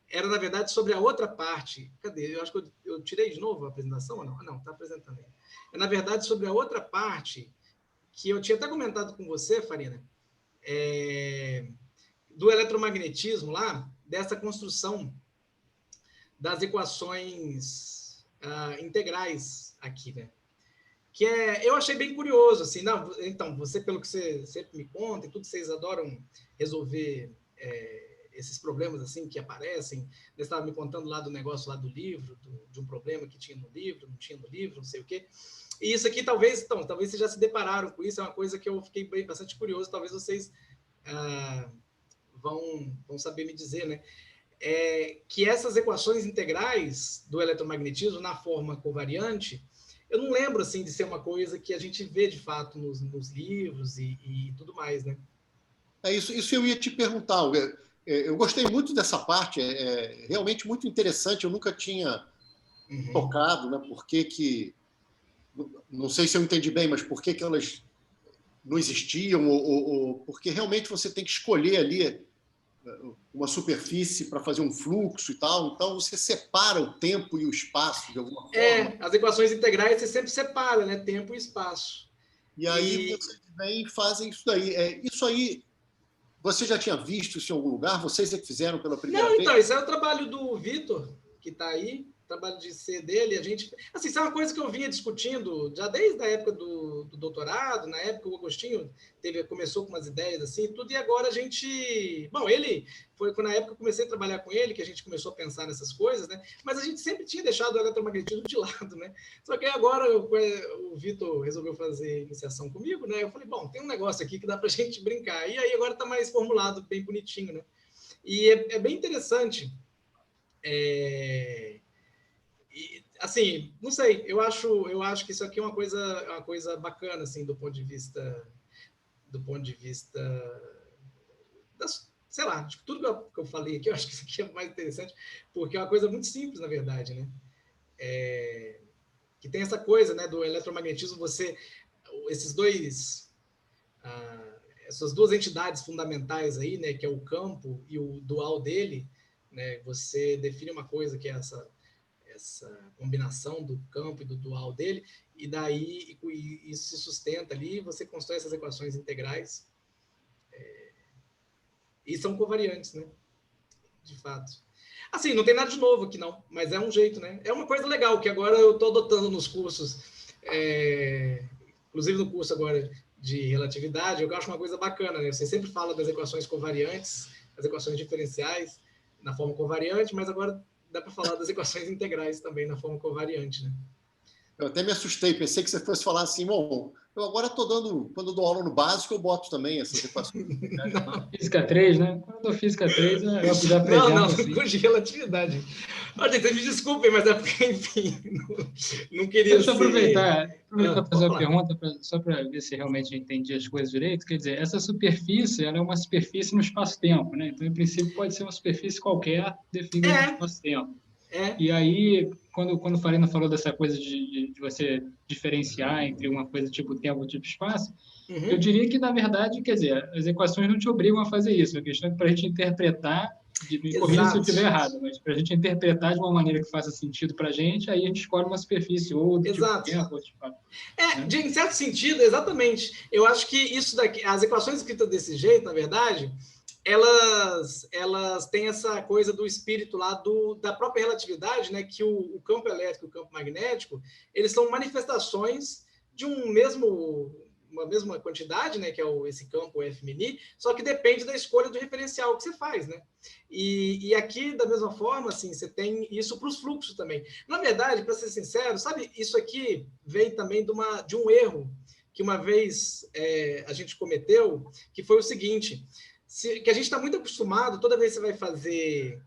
era, na verdade, sobre a outra parte. Cadê? Eu acho que eu tirei de novo a apresentação ou não? Não, está apresentando aí. É, na verdade, sobre a outra parte, que eu tinha até comentado com você, Farina, do eletromagnetismo lá, dessa construção das equações integrais aqui, né? Que eu achei bem curioso, assim, não, então, você, pelo que você sempre me conta e tudo, vocês adoram resolver esses problemas, assim, que aparecem. Você estava me contando lá do negócio lá do livro, de um problema que tinha no livro, não tinha no livro, não sei o quê. E isso aqui, talvez vocês já se depararam com isso, é uma coisa que eu fiquei bastante curioso, talvez vocês vão saber me dizer, né? Que essas equações integrais do eletromagnetismo na forma covariante, eu não lembro assim de ser uma coisa que a gente vê de fato nos livros e tudo mais, né? Isso eu ia te perguntar. Eu gostei muito dessa parte, é realmente muito interessante. Eu nunca tinha tocado, né? Por que não sei se eu entendi bem, mas por que elas não existiam ou porque realmente você tem que escolher ali uma superfície para fazer um fluxo e tal, então você separa o tempo e o espaço de alguma forma. As equações integrais você sempre separa, né? Tempo e espaço. E aí vocês vêm e fazem isso daí. Isso aí, você já tinha visto isso em algum lugar? Vocês é que fizeram pela primeira vez? Então, esse é o trabalho do Vitor, que está aí, trabalho de C dele, a gente... Assim, isso é uma coisa que eu vinha discutindo já desde a época do doutorado, na época o Agostinho começou com umas ideias assim, tudo, e agora a gente... Bom, ele... Foi na época que eu comecei a trabalhar com ele que a gente começou a pensar nessas coisas, né? Mas a gente sempre tinha deixado o eletromagnetismo de lado, né? Só que agora o Vitor resolveu fazer iniciação comigo, né? Eu falei, bom, tem um negócio aqui que dá pra gente brincar. E aí agora tá mais formulado, bem bonitinho, né? E é bem interessante... assim, não sei, eu acho que isso aqui é uma coisa bacana, assim, do ponto de vista sei lá, de tudo que eu falei aqui, eu acho que isso aqui é mais interessante, porque é uma coisa muito simples, na verdade, né? Que tem essa coisa, né, do eletromagnetismo, essas duas entidades fundamentais aí, né, que é o campo e o dual dele, né, você define uma coisa que é essa combinação do campo e do dual dele, e daí isso se sustenta ali, você constrói essas equações integrais, e são covariantes, né, de fato. Assim, não tem nada de novo aqui não, mas é um jeito, né, é uma coisa legal, que agora eu estou adotando nos cursos, inclusive no curso agora de relatividade, eu acho uma coisa bacana, né, você sempre fala das equações covariantes, das equações diferenciais, na forma covariante, mas agora dá para falar das equações integrais também na forma covariante, né? Eu até me assustei, pensei que você fosse falar assim, bom, eu agora estou dando, quando eu dou aula no básico, eu boto também essas equações. Física 3, né? Quando eu dou Física 3, eu já apresento. Não, assim. curso de relatividade. Olha, vocês me desculpem, mas é porque, enfim, não queria Deixa eu aproveitar para fazer uma falar. pergunta, só para ver se realmente eu entendi as coisas direito. Quer dizer, essa superfície ela é uma superfície no espaço-tempo, né? Então, em princípio, pode ser uma superfície qualquer definida no espaço-tempo. E aí, quando o Farina falou dessa coisa de você diferenciar entre uma coisa tipo tempo e tipo espaço, eu diria que, na verdade, quer dizer, as equações não te obrigam a fazer isso. A questão é para a gente interpretar, me corrija se eu estiver errado, mas para a gente interpretar de uma maneira que faça sentido para a gente, aí a gente escolhe uma superfície ou do tipo tempo, ou tipo... Em certo sentido, exatamente. Eu acho que isso daqui, as equações escritas desse jeito, na verdade... Elas têm essa coisa do espírito lá da própria relatividade, né? Que o campo elétrico e o campo magnético, eles são manifestações de uma mesma quantidade, né? Que é esse campo F-mini, só que depende da escolha do referencial que você faz, né? E aqui, da mesma forma, assim, você tem isso para os fluxos também. Na verdade, para ser sincero, sabe, isso aqui vem também de um erro que uma vez a gente cometeu, que foi o seguinte... que a gente está muito acostumado, toda vez que você vai fazer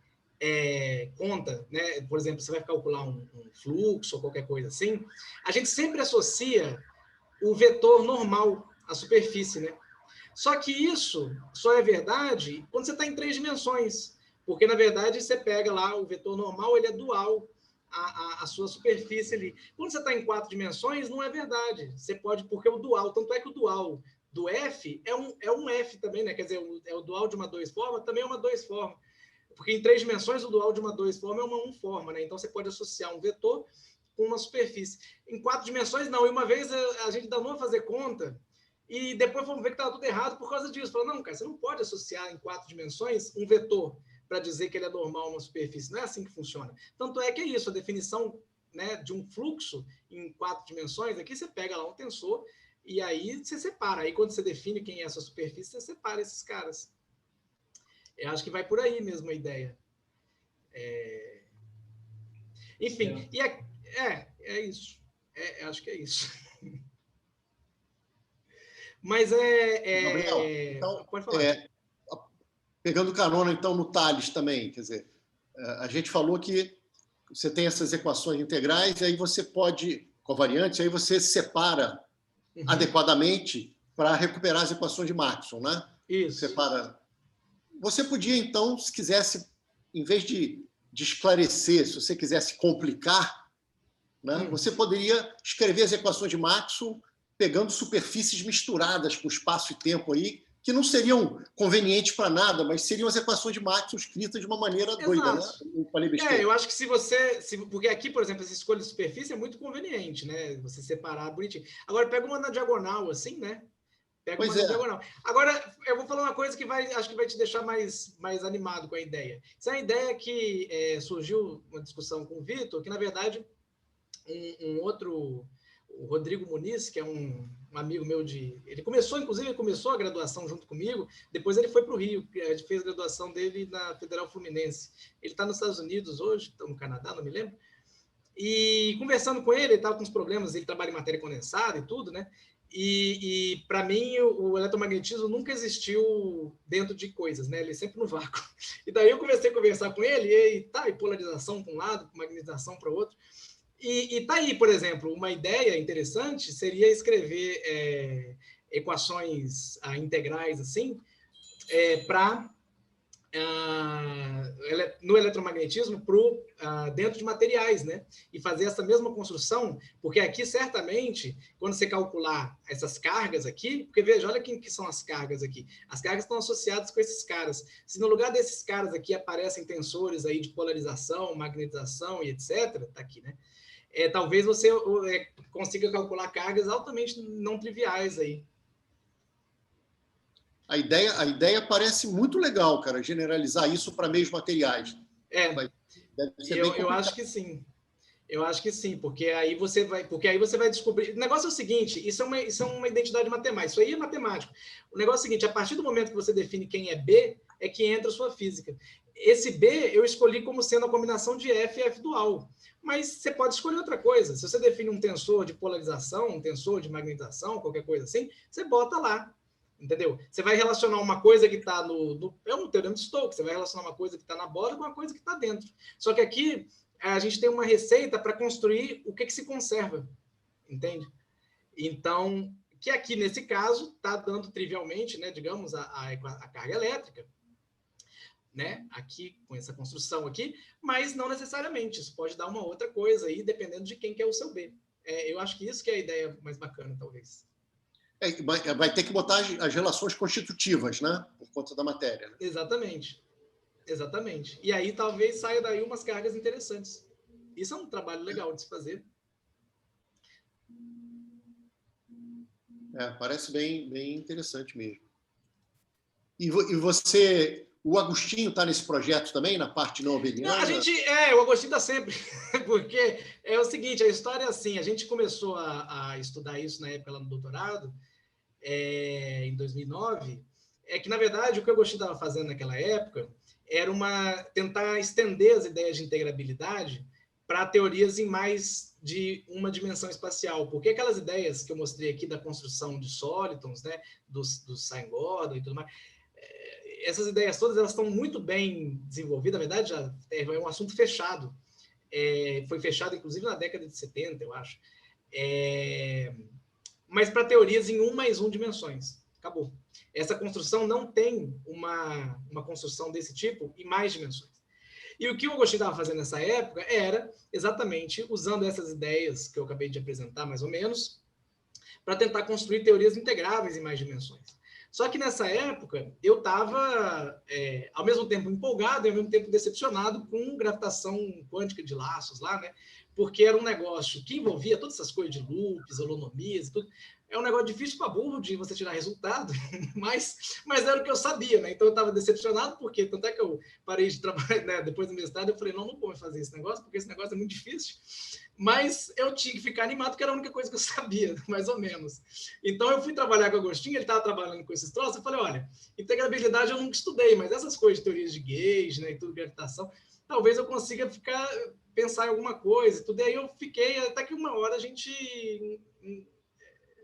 conta, né? Por exemplo, você vai calcular um fluxo ou qualquer coisa assim, a gente sempre associa o vetor normal à superfície, né? Só que isso só é verdade quando você está em 3 dimensões, porque, na verdade, você pega lá o vetor normal, ele é dual à sua superfície ali. Quando você está em 4 dimensões, não é verdade. Você pode, porque o dual, tanto é que o dual do F é um F também, né? Quer dizer, é o dual de uma 2 forma, também é uma 2 forma. Porque em 3 dimensões, o dual de uma 2 forma é uma 1 forma, né? Então, você pode associar um vetor com uma superfície. Em 4 dimensões, não. E uma vez a gente danou a fazer conta e depois vamos ver que estava tudo errado por causa disso. Falou, não, cara, você não pode associar em 4 dimensões um vetor para dizer que ele é normal numa superfície. Não é assim que funciona. Tanto é que é isso, a definição, né, de um fluxo em 4 dimensões, aqui você pega lá um tensor e aí você separa. Aí quando você define quem é essa superfície, você separa esses caras. Eu acho que vai por aí mesmo a ideia. Enfim, e é isso. Acho que é isso. Mas Gabriel, então, pode falar. Pegando carona, então, no Tales também, quer dizer, a gente falou que você tem essas equações integrais, e aí você pode, covariantes, aí você separa adequadamente para recuperar as equações de Maxwell, né? Isso. Separa. Você podia, então, se quisesse, em vez de esclarecer, se você quisesse complicar, né, você poderia escrever as equações de Maxwell pegando superfícies misturadas com espaço e tempo aí, que não seriam convenientes para nada, mas seriam as equações de Maxwell escritas de uma maneira doida, né? Eu acho que se você... porque aqui, por exemplo, essa escolha de superfície é muito conveniente, né? Você separar bonitinho. Agora, pega uma na diagonal, assim, né? Pego, mas não pego, não. Agora, eu vou falar uma coisa que acho que vai te deixar mais animado com a ideia. Isso é uma ideia que surgiu uma discussão com o Vitor, que, na verdade, um outro, o Rodrigo Muniz, que é um amigo meu ele começou a graduação junto comigo, depois ele foi para o Rio, ele fez a graduação dele na Federal Fluminense. Ele está nos Estados Unidos hoje, está no Canadá, não me lembro. E conversando com ele estava com uns problemas, ele trabalha em matéria condensada e tudo, né? E para mim, o eletromagnetismo nunca existiu dentro de coisas, né? Ele é sempre no vácuo. E daí eu comecei a conversar com ele, e polarização para um lado, magnetização para o outro. E tá aí, por exemplo, uma ideia interessante seria escrever equações integrais assim, para no eletromagnetismo dentro de materiais, né? E fazer essa mesma construção, porque aqui, certamente, quando você calcular essas cargas aqui, porque veja, olha que são as cargas aqui. As cargas estão associadas com esses caras. Se no lugar desses caras aqui aparecem tensores aí de polarização, magnetização e etc., tá aqui, né? Talvez você consiga calcular cargas altamente não triviais aí. A ideia parece muito legal, cara, generalizar isso para meios materiais. Eu acho que sim. Eu acho que sim, porque aí você vai descobrir. O negócio é o seguinte: isso é uma identidade matemática, isso aí é matemático. O negócio é o seguinte: a partir do momento que você define quem é B, é que entra a sua física. Esse B eu escolhi como sendo a combinação de F e F dual. Mas você pode escolher outra coisa. Se você define um tensor de polarização, um tensor de magnetização, qualquer coisa assim, você bota lá. Entendeu? Você vai relacionar uma coisa que está é um teorema de Stokes, você vai relacionar uma coisa que está na borda com uma coisa que está dentro. Só que aqui a gente tem uma receita para construir o que se conserva, entende? Então, que aqui nesse caso está dando trivialmente, né, digamos, a carga elétrica, né, aqui com essa construção aqui, mas não necessariamente. Isso pode dar uma outra coisa aí, dependendo de quem quer o seu B. Eu acho que isso que é a ideia mais bacana, talvez. Vai ter que botar as relações constitutivas, né? Por conta da matéria. Né? Exatamente. E aí talvez saia daí umas cargas interessantes. Isso é um trabalho legal de se fazer. Parece bem interessante mesmo. E você... O Agostinho está nesse projeto também, na parte não abeliana? O Agostinho está sempre, porque é o seguinte, a história é assim, a gente começou a estudar isso na época lá no doutorado, em 2009, que, na verdade, o que o Agostinho estava fazendo naquela época era tentar estender as ideias de integrabilidade para teorias em mais de uma dimensão espacial, porque aquelas ideias que eu mostrei aqui da construção de sólitons, né, do Sine-Gordon e tudo mais, essas ideias todas elas estão muito bem desenvolvidas, na verdade já é um assunto fechado, foi fechado inclusive na década de 70, eu acho, mas para teorias em 1 mais 1 dimensões, acabou. Essa construção não tem uma construção desse tipo em mais dimensões. E o que o Agostinho estava fazendo nessa época era exatamente usando essas ideias que eu acabei de apresentar, mais ou menos, para tentar construir teorias integráveis em mais dimensões. Só que nessa época eu estava, ao mesmo tempo, empolgado e ao mesmo tempo decepcionado com gravitação quântica de laços lá, né? Porque era um negócio que envolvia todas essas coisas de loops, holonomias e tudo. É um negócio difícil para burro de você tirar resultado, mas era o que eu sabia, né? Então eu estava decepcionado, porque tanto é que eu parei de trabalhar, né? Depois do mestrado, eu falei, não vou fazer esse negócio, porque esse negócio é muito difícil. Mas eu tinha que ficar animado, porque era a única coisa que eu sabia, mais ou menos. Então eu fui trabalhar com o Agostinho, ele estava trabalhando com esses troços, eu falei, olha, integrabilidade eu nunca estudei, mas essas coisas de teorias de Gauge, né, e tudo, gravitação, talvez eu consiga pensar em alguma coisa, tudo. E aí eu fiquei, até que uma hora a gente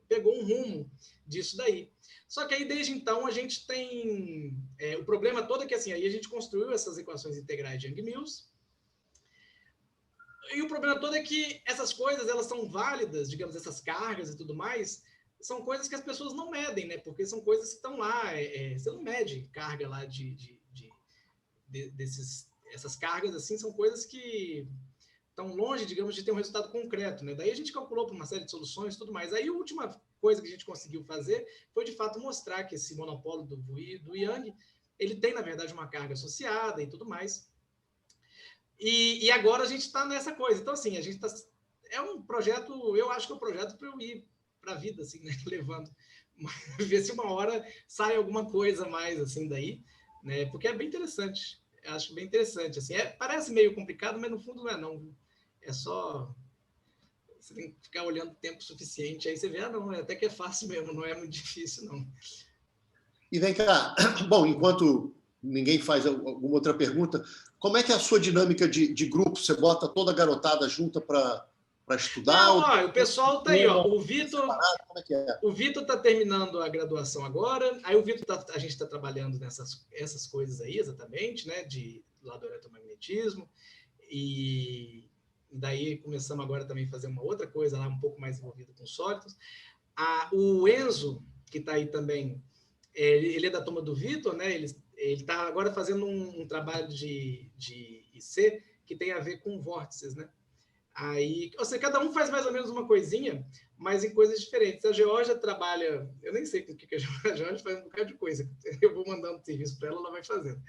pegou um rumo disso daí. Só que aí, desde então, a gente tem... o problema todo é que, assim, aí a gente construiu essas equações integrais de Young-Mills, e o problema todo é que essas coisas, elas são válidas, digamos, essas cargas e tudo mais, são coisas que as pessoas não medem, né? Porque são coisas que estão lá, você não mede carga lá essas cargas, assim, são coisas que estão longe, digamos, de ter um resultado concreto, né? Daí a gente calculou por uma série de soluções e tudo mais. Aí a última coisa que a gente conseguiu fazer foi, de fato, mostrar que esse monopólio do Young, ele tem, na verdade, uma carga associada e tudo mais. E agora a gente está nessa coisa. Então, assim, a gente está... É um projeto, eu acho que é um projeto para eu ir para a vida, assim, né? Levando. ver se uma hora sai alguma coisa mais assim daí, né? Porque é bem interessante. Eu acho bem interessante. Assim, parece meio complicado, mas no fundo não é não. É só você tem que ficar olhando tempo suficiente, aí você vê, não, até que é fácil mesmo, não é muito difícil, não. E vem cá, bom, enquanto ninguém faz alguma outra pergunta, como é que é a sua dinâmica de grupo? Você bota toda a garotada junta para estudar? Não, ó, o pessoal tá aí, ó. O Vitor, como é que é? O Vitor tá terminando a graduação agora. Aí o Vitor a gente está trabalhando essas coisas aí, exatamente, né? Lá do eletromagnetismo. E daí começamos agora também a fazer uma outra coisa lá, um pouco mais envolvida com sólidos. O Enzo, que está aí também, ele é da turma do Vitor, né? Ele está agora fazendo um trabalho de IC que tem a ver com vórtices, né? Aí, ou seja, cada um faz mais ou menos uma coisinha, mas em coisas diferentes. A Georgia trabalha, eu nem sei com o que a Georgia faz um bocado de coisa. Eu vou mandando serviço para ela vai fazendo.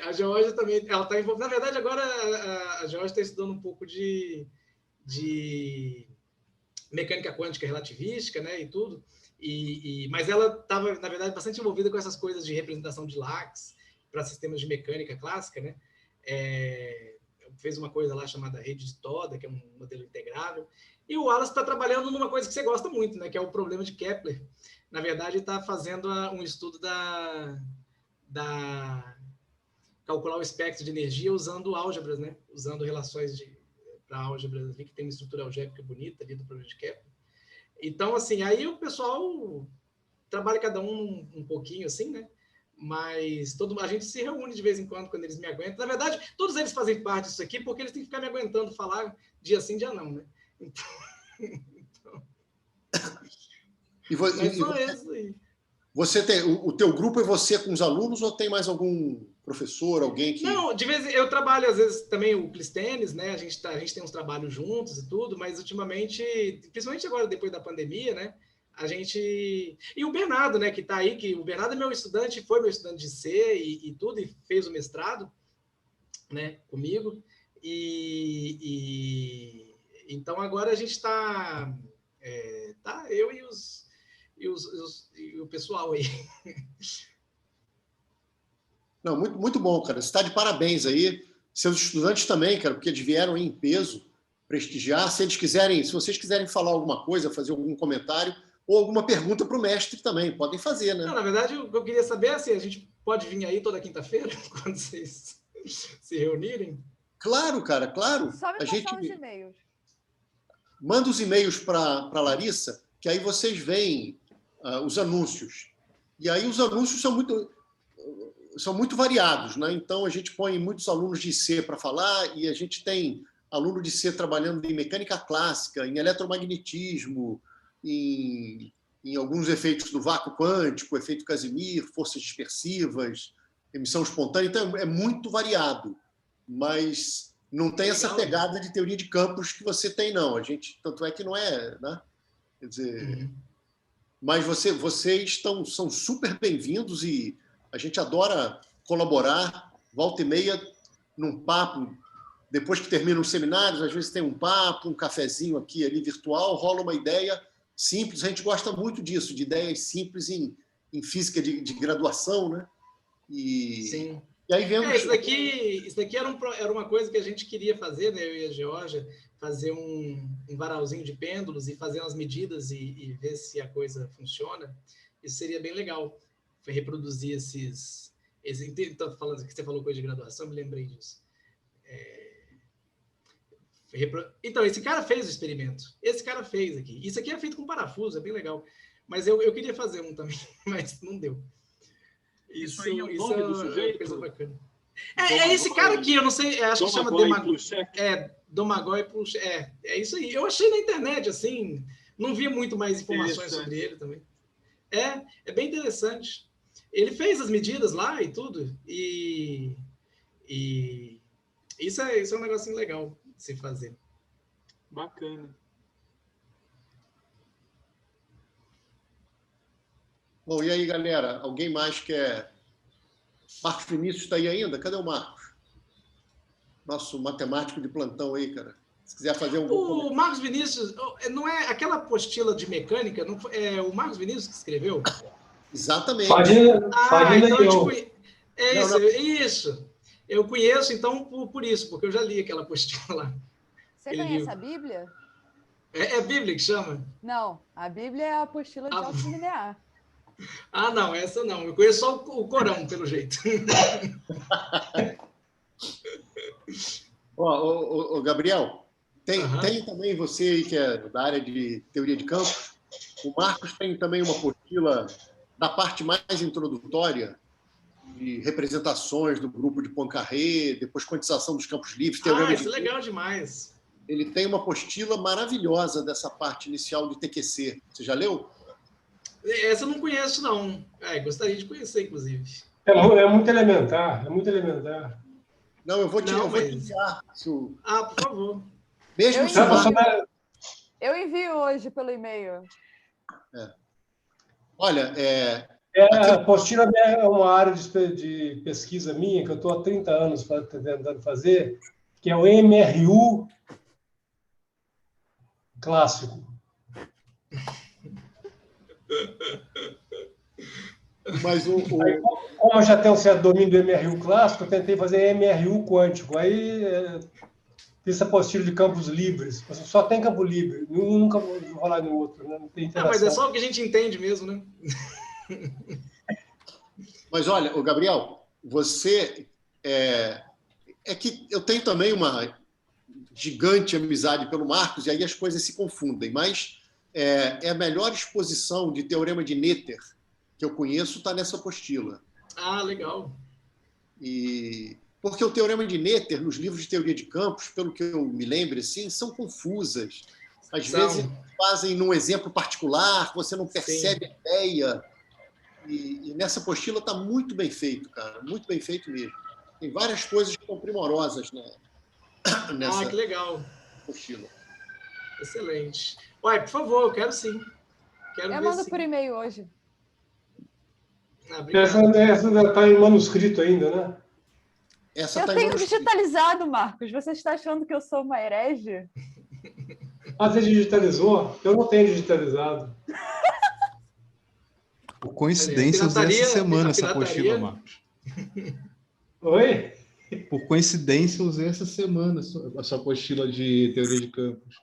A Georgia também, ela está envolvida. Na verdade, agora a Georgia está estudando um pouco de mecânica quântica relativística, né, e tudo. Mas ela estava, na verdade, bastante envolvida com essas coisas de representação de LACs para sistemas de mecânica clássica, né? Fez uma coisa lá chamada rede de Toda, que é um modelo integrável. E o Wallace está trabalhando numa coisa que você gosta muito, né, que é o problema de Kepler. Na verdade, está fazendo um estudo calcular o espectro de energia usando álgebras, né? Usando relações para álgebras ali, que tem uma estrutura algébrica bonita ali do problema de Kepler. Então, assim, aí o pessoal trabalha cada um pouquinho, assim, né? Mas a gente se reúne de vez em quando eles me aguentam. Na verdade, todos eles fazem parte disso aqui porque eles têm que ficar me aguentando falar dia sim, dia não, né? Então... Mas só isso aí. Você tem, o teu grupo é você com os alunos ou tem mais algum professor, alguém que... Não, de vez eu trabalho, às vezes, também o Clistênis, né? A gente tem uns trabalhos juntos e tudo, mas ultimamente, principalmente agora, depois da pandemia, né? A gente... E o Bernardo, né, que está aí, que o Bernardo é meu estudante, foi meu estudante de C e tudo, e fez o mestrado, né, comigo. Então, agora a gente está... eu e o pessoal aí. Não, muito, muito bom, cara. Você está de parabéns aí. Seus estudantes também, cara, porque eles vieram em peso prestigiar. Se vocês quiserem falar alguma coisa, fazer algum comentário ou alguma pergunta para o mestre também, podem fazer, né? Não, na verdade, o que eu queria saber é assim, a gente pode vir aí toda quinta-feira, quando vocês se reunirem? Claro, cara, claro. Só me passar os e-mails. Manda os e-mails para a Larissa, que aí vocês veem os anúncios. E aí os anúncios são muito variados, né? Então a gente põe muitos alunos de C para falar e a gente tem aluno de C trabalhando em mecânica clássica, em eletromagnetismo, em alguns efeitos do vácuo quântico, efeito Casimir, forças dispersivas, emissão espontânea. Então é muito variado, mas não tem essa pegada de teoria de campos que você tem, não. Tanto é que não é, né? Quer dizer, mas vocês são super bem-vindos e a gente adora colaborar, volta e meia, num papo. Depois que terminam os seminários, às vezes tem um papo, um cafezinho aqui ali virtual, rola uma ideia simples. A gente gosta muito disso, de ideias simples em física de graduação, né? Sim. E aí vemos... Isso daqui era uma coisa que a gente queria fazer, né? Eu e a Georgia, fazer um varalzinho de pêndulos e fazer umas medidas e ver se a coisa funciona. Isso seria bem legal. Foi reproduzir esses... Então, falando que você falou coisa de graduação, eu me lembrei disso. Então, esse cara fez o experimento. Esse cara fez aqui. Isso aqui é feito com parafuso, é bem legal. Mas eu queria fazer um também, mas não deu. Isso aí é o nome do sujeito? Coisa bacana. É esse cara aqui, eu não sei, acho que chama Domagoj Plushek. É isso aí. Eu achei na internet, assim, não vi muito mais informações sobre ele também. É bem interessante. Ele fez as medidas lá e tudo, e isso é um negocinho legal de se fazer. Bacana. Bom, e aí, galera? Alguém mais quer... Marcos Vinícius está aí ainda? Cadê o Marcos? Nosso matemático de plantão aí, cara. Se quiser fazer um... O Marcos Vinícius, não é aquela apostila de mecânica, não é o Marcos Vinícius que escreveu? Exatamente. Então eu Não. Isso. Eu conheço, então, por isso, porque eu já li aquela apostila lá. Você conhece a Bíblia? É a Bíblia que chama? Não, a Bíblia é a apostila de álgebra linear. Ah, não, essa não. Eu conheço só o Corão, pelo jeito. Gabriel, tem também você aí que é da área de teoria de campos. O Marcos tem também uma apostila da parte mais introdutória de representações do grupo de Poincaré, depois quantização dos campos livres. Isso é legal demais. Ele tem uma apostila maravilhosa dessa parte inicial de TQC. Você já leu? Essa eu não conheço, não. Gostaria de conhecer, inclusive. É muito elementar, é muito elementar. Não, eu vou te enviar. Por favor. Mesmo eu envio hoje pelo e-mail. Olha, a apostila é uma área de pesquisa minha que eu estou há 30 anos tentando fazer, que é o MRU clássico. Mas como eu já tenho um certo domínio do MRU clássico, eu tentei fazer MRU quântico. Aí fiz apostila de campos livres. Só tem campo livre. Nunca vou rolar no outro, né? Não tem interação. Mas é só o que a gente entende mesmo, né? Mas olha, Gabriel, você é que eu tenho também uma gigante amizade pelo Marcos, e aí as coisas se confundem, mas é a melhor exposição de teorema de Noether que eu conheço está nessa apostila. Legal. Porque o teorema de Noether, nos livros de teoria de campos, pelo que eu me lembro, assim, são confusas. Às vezes fazem num exemplo particular, você não percebe a ideia. E nessa apostila está muito bem feito, cara. Muito bem feito mesmo. Tem várias coisas que são primorosas nessa que legal. apostila. Excelente. Por favor, eu quero sim. Eu mando por e-mail hoje. Essa está em manuscrito ainda, né? Eu tenho digitalizado, Marcos. Você está achando que eu sou uma herege? Você digitalizou? Eu não tenho digitalizado. Por coincidência, eu usei essa semana essa apostila, Marcos. Oi? Por coincidência, eu usei essa semana essa apostila de teoria de campos.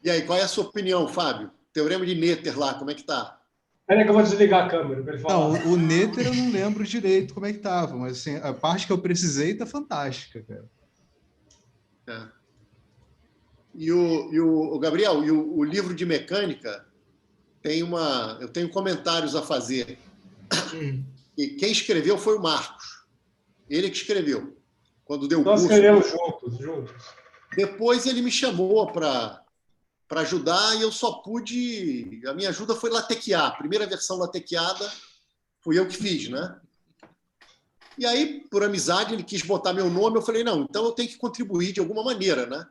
E aí, qual é a sua opinião, Fábio? Teorema de Noether lá, como é que tá? Peraí que eu vou desligar a câmera para ele falar. Não, o Noether eu não lembro direito como é que estava, mas assim, a parte que eu precisei está fantástica, cara. E o Gabriel, o livro de mecânica eu tenho comentários a fazer. E quem escreveu foi o Marcos. Ele que escreveu. Quando deu o curso. Nós escrevemos juntos. Depois ele me chamou para ajudar e eu só pude... A minha ajuda foi latequear. A primeira versão latequeada fui eu que fiz, né? E aí, por amizade, ele quis botar meu nome. Eu falei, não, então eu tenho que contribuir de alguma maneira, né?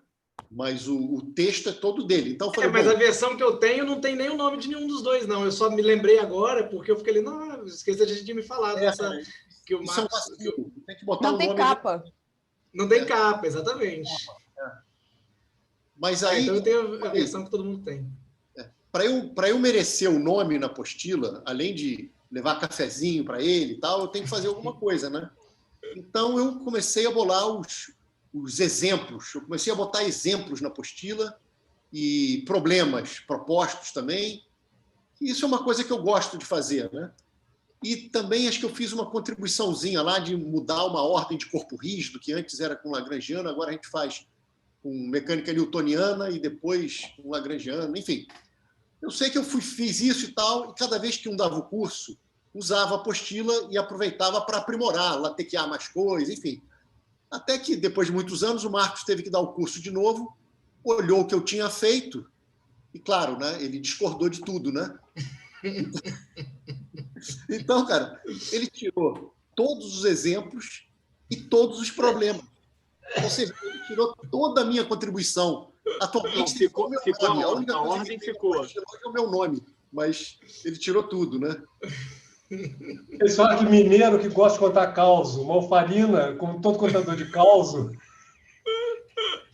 Mas o texto é todo dele. Então, eu falei, mas a versão que eu tenho não tem nem o nome de nenhum dos dois, não. Eu só me lembrei agora, porque eu fiquei ali, não, esqueci de me falar dessa... Que o Marcos, tem que botar não tem capa. Não tem capa, exatamente. Mas aí, então eu tenho a versão que todo mundo tem. Para eu merecer o nome na apostila, além de levar cafezinho para ele e tal, eu tenho que fazer alguma coisa, né? Então eu comecei a bolar os exemplos. Eu comecei a botar exemplos na apostila e problemas propostos também. E isso é uma coisa que eu gosto de fazer, né? E também acho que eu fiz uma contribuiçãozinha lá de mudar uma ordem de corpo rígido, que antes era com lagrangiano, agora a gente faz com mecânica newtoniana e depois com lagrangiano, enfim. Eu sei que eu fiz isso e tal, e cada vez que um dava o curso, usava a apostila e aproveitava para aprimorar, latequear mais coisas, enfim. Até que, depois de muitos anos, o Marcos teve que dar o curso de novo, olhou o que eu tinha feito, e, claro, né, ele discordou de tudo, né? Então, cara, ele tirou todos os exemplos e todos os problemas. Ou seja, ele tirou toda a minha contribuição. Atualmente, ficou a única coisa ordem que ficou. É o meu nome, mas ele tirou tudo, né? Eles falam que mineiro que gosta de contar causo, Malfarina, como todo contador de causo,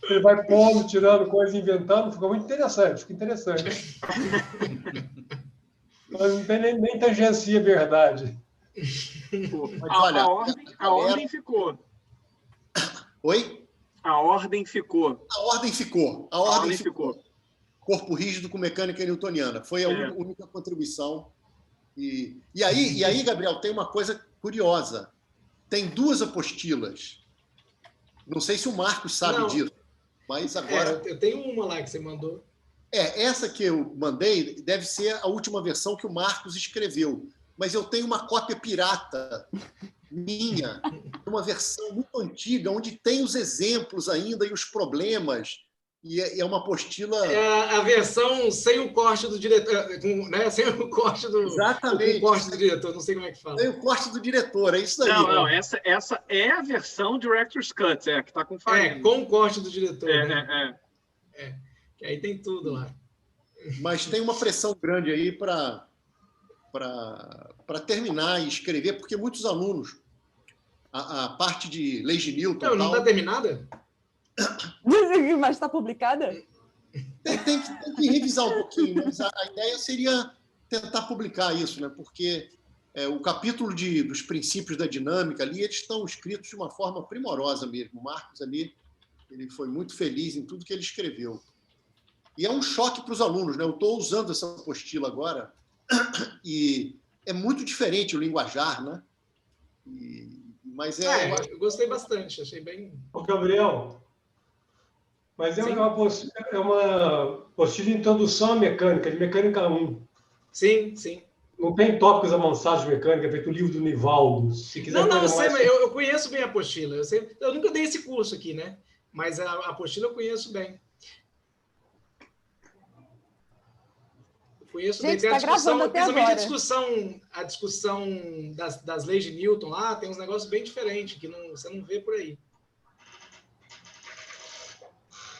Ele vai pondo, tirando coisa, inventando, fica muito interessante, fica interessante. Mas não tem nem tangencia a verdade. Mas, olha, a ordem ficou. Oi? A ordem ficou. A ordem ficou. A ordem ficou. Corpo rígido com mecânica newtoniana. Foi a única contribuição. E aí, Gabriel, tem uma coisa curiosa. Tem 2 apostilas. Não sei se o Marcos sabe disso, mas agora... eu tenho uma lá que você mandou. Essa que eu mandei deve ser a última versão que o Marcos escreveu. Mas eu tenho uma cópia pirata minha, uma versão muito antiga, onde tem os exemplos ainda e os problemas. E é uma apostila... É a versão sem o corte do diretor, né? Sem o corte do... Exatamente. Com o corte do diretor, não sei como é que fala. Sem o corte do diretor, é isso aí. Não, essa é a versão Director's Cut, que está com farinha. Com o corte do diretor. Que aí tem tudo lá. Mas tem uma pressão grande aí para terminar e escrever, porque muitos alunos, a parte de leis de Newton... Não está terminada? Mas está publicada? Tem que revisar um pouquinho, mas a ideia seria tentar publicar isso, né? Porque o capítulo dos princípios da dinâmica ali, eles estão escritos de uma forma primorosa mesmo. O Marcos ali, ele foi muito feliz em tudo que ele escreveu. E é um choque para os alunos, né? Eu estou usando essa apostila agora e é muito diferente o linguajar, né? Mas eu gostei bastante, achei bem... Ô, Gabriel, mas é uma apostila de introdução à mecânica, de mecânica 1. Sim, sim. Não tem tópicos avançados de mecânica, feito o livro do Nivaldo. Se quiser não, sei, mas eu conheço bem a apostila. Eu nunca dei esse curso aqui, né? Mas a apostila eu conheço bem. Conheço bem. Tem principalmente a discussão das leis de Newton lá, tem uns negócios bem diferentes que você não vê por aí.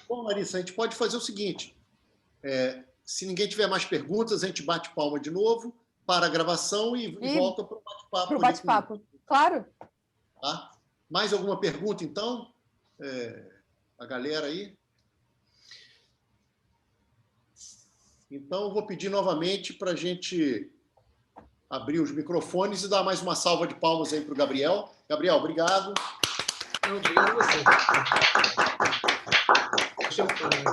Bom, Larissa, a gente pode fazer o seguinte. Se ninguém tiver mais perguntas, a gente bate palma de novo, para a gravação e volta para o bate-papo. Para o bate-papo, claro. Tá? Mais alguma pergunta, então? A galera aí? Então, eu vou pedir novamente para a gente abrir os microfones e dar mais uma salva de palmas aí para o Gabriel. Gabriel, obrigado. Obrigado a você. Deixa eu falar.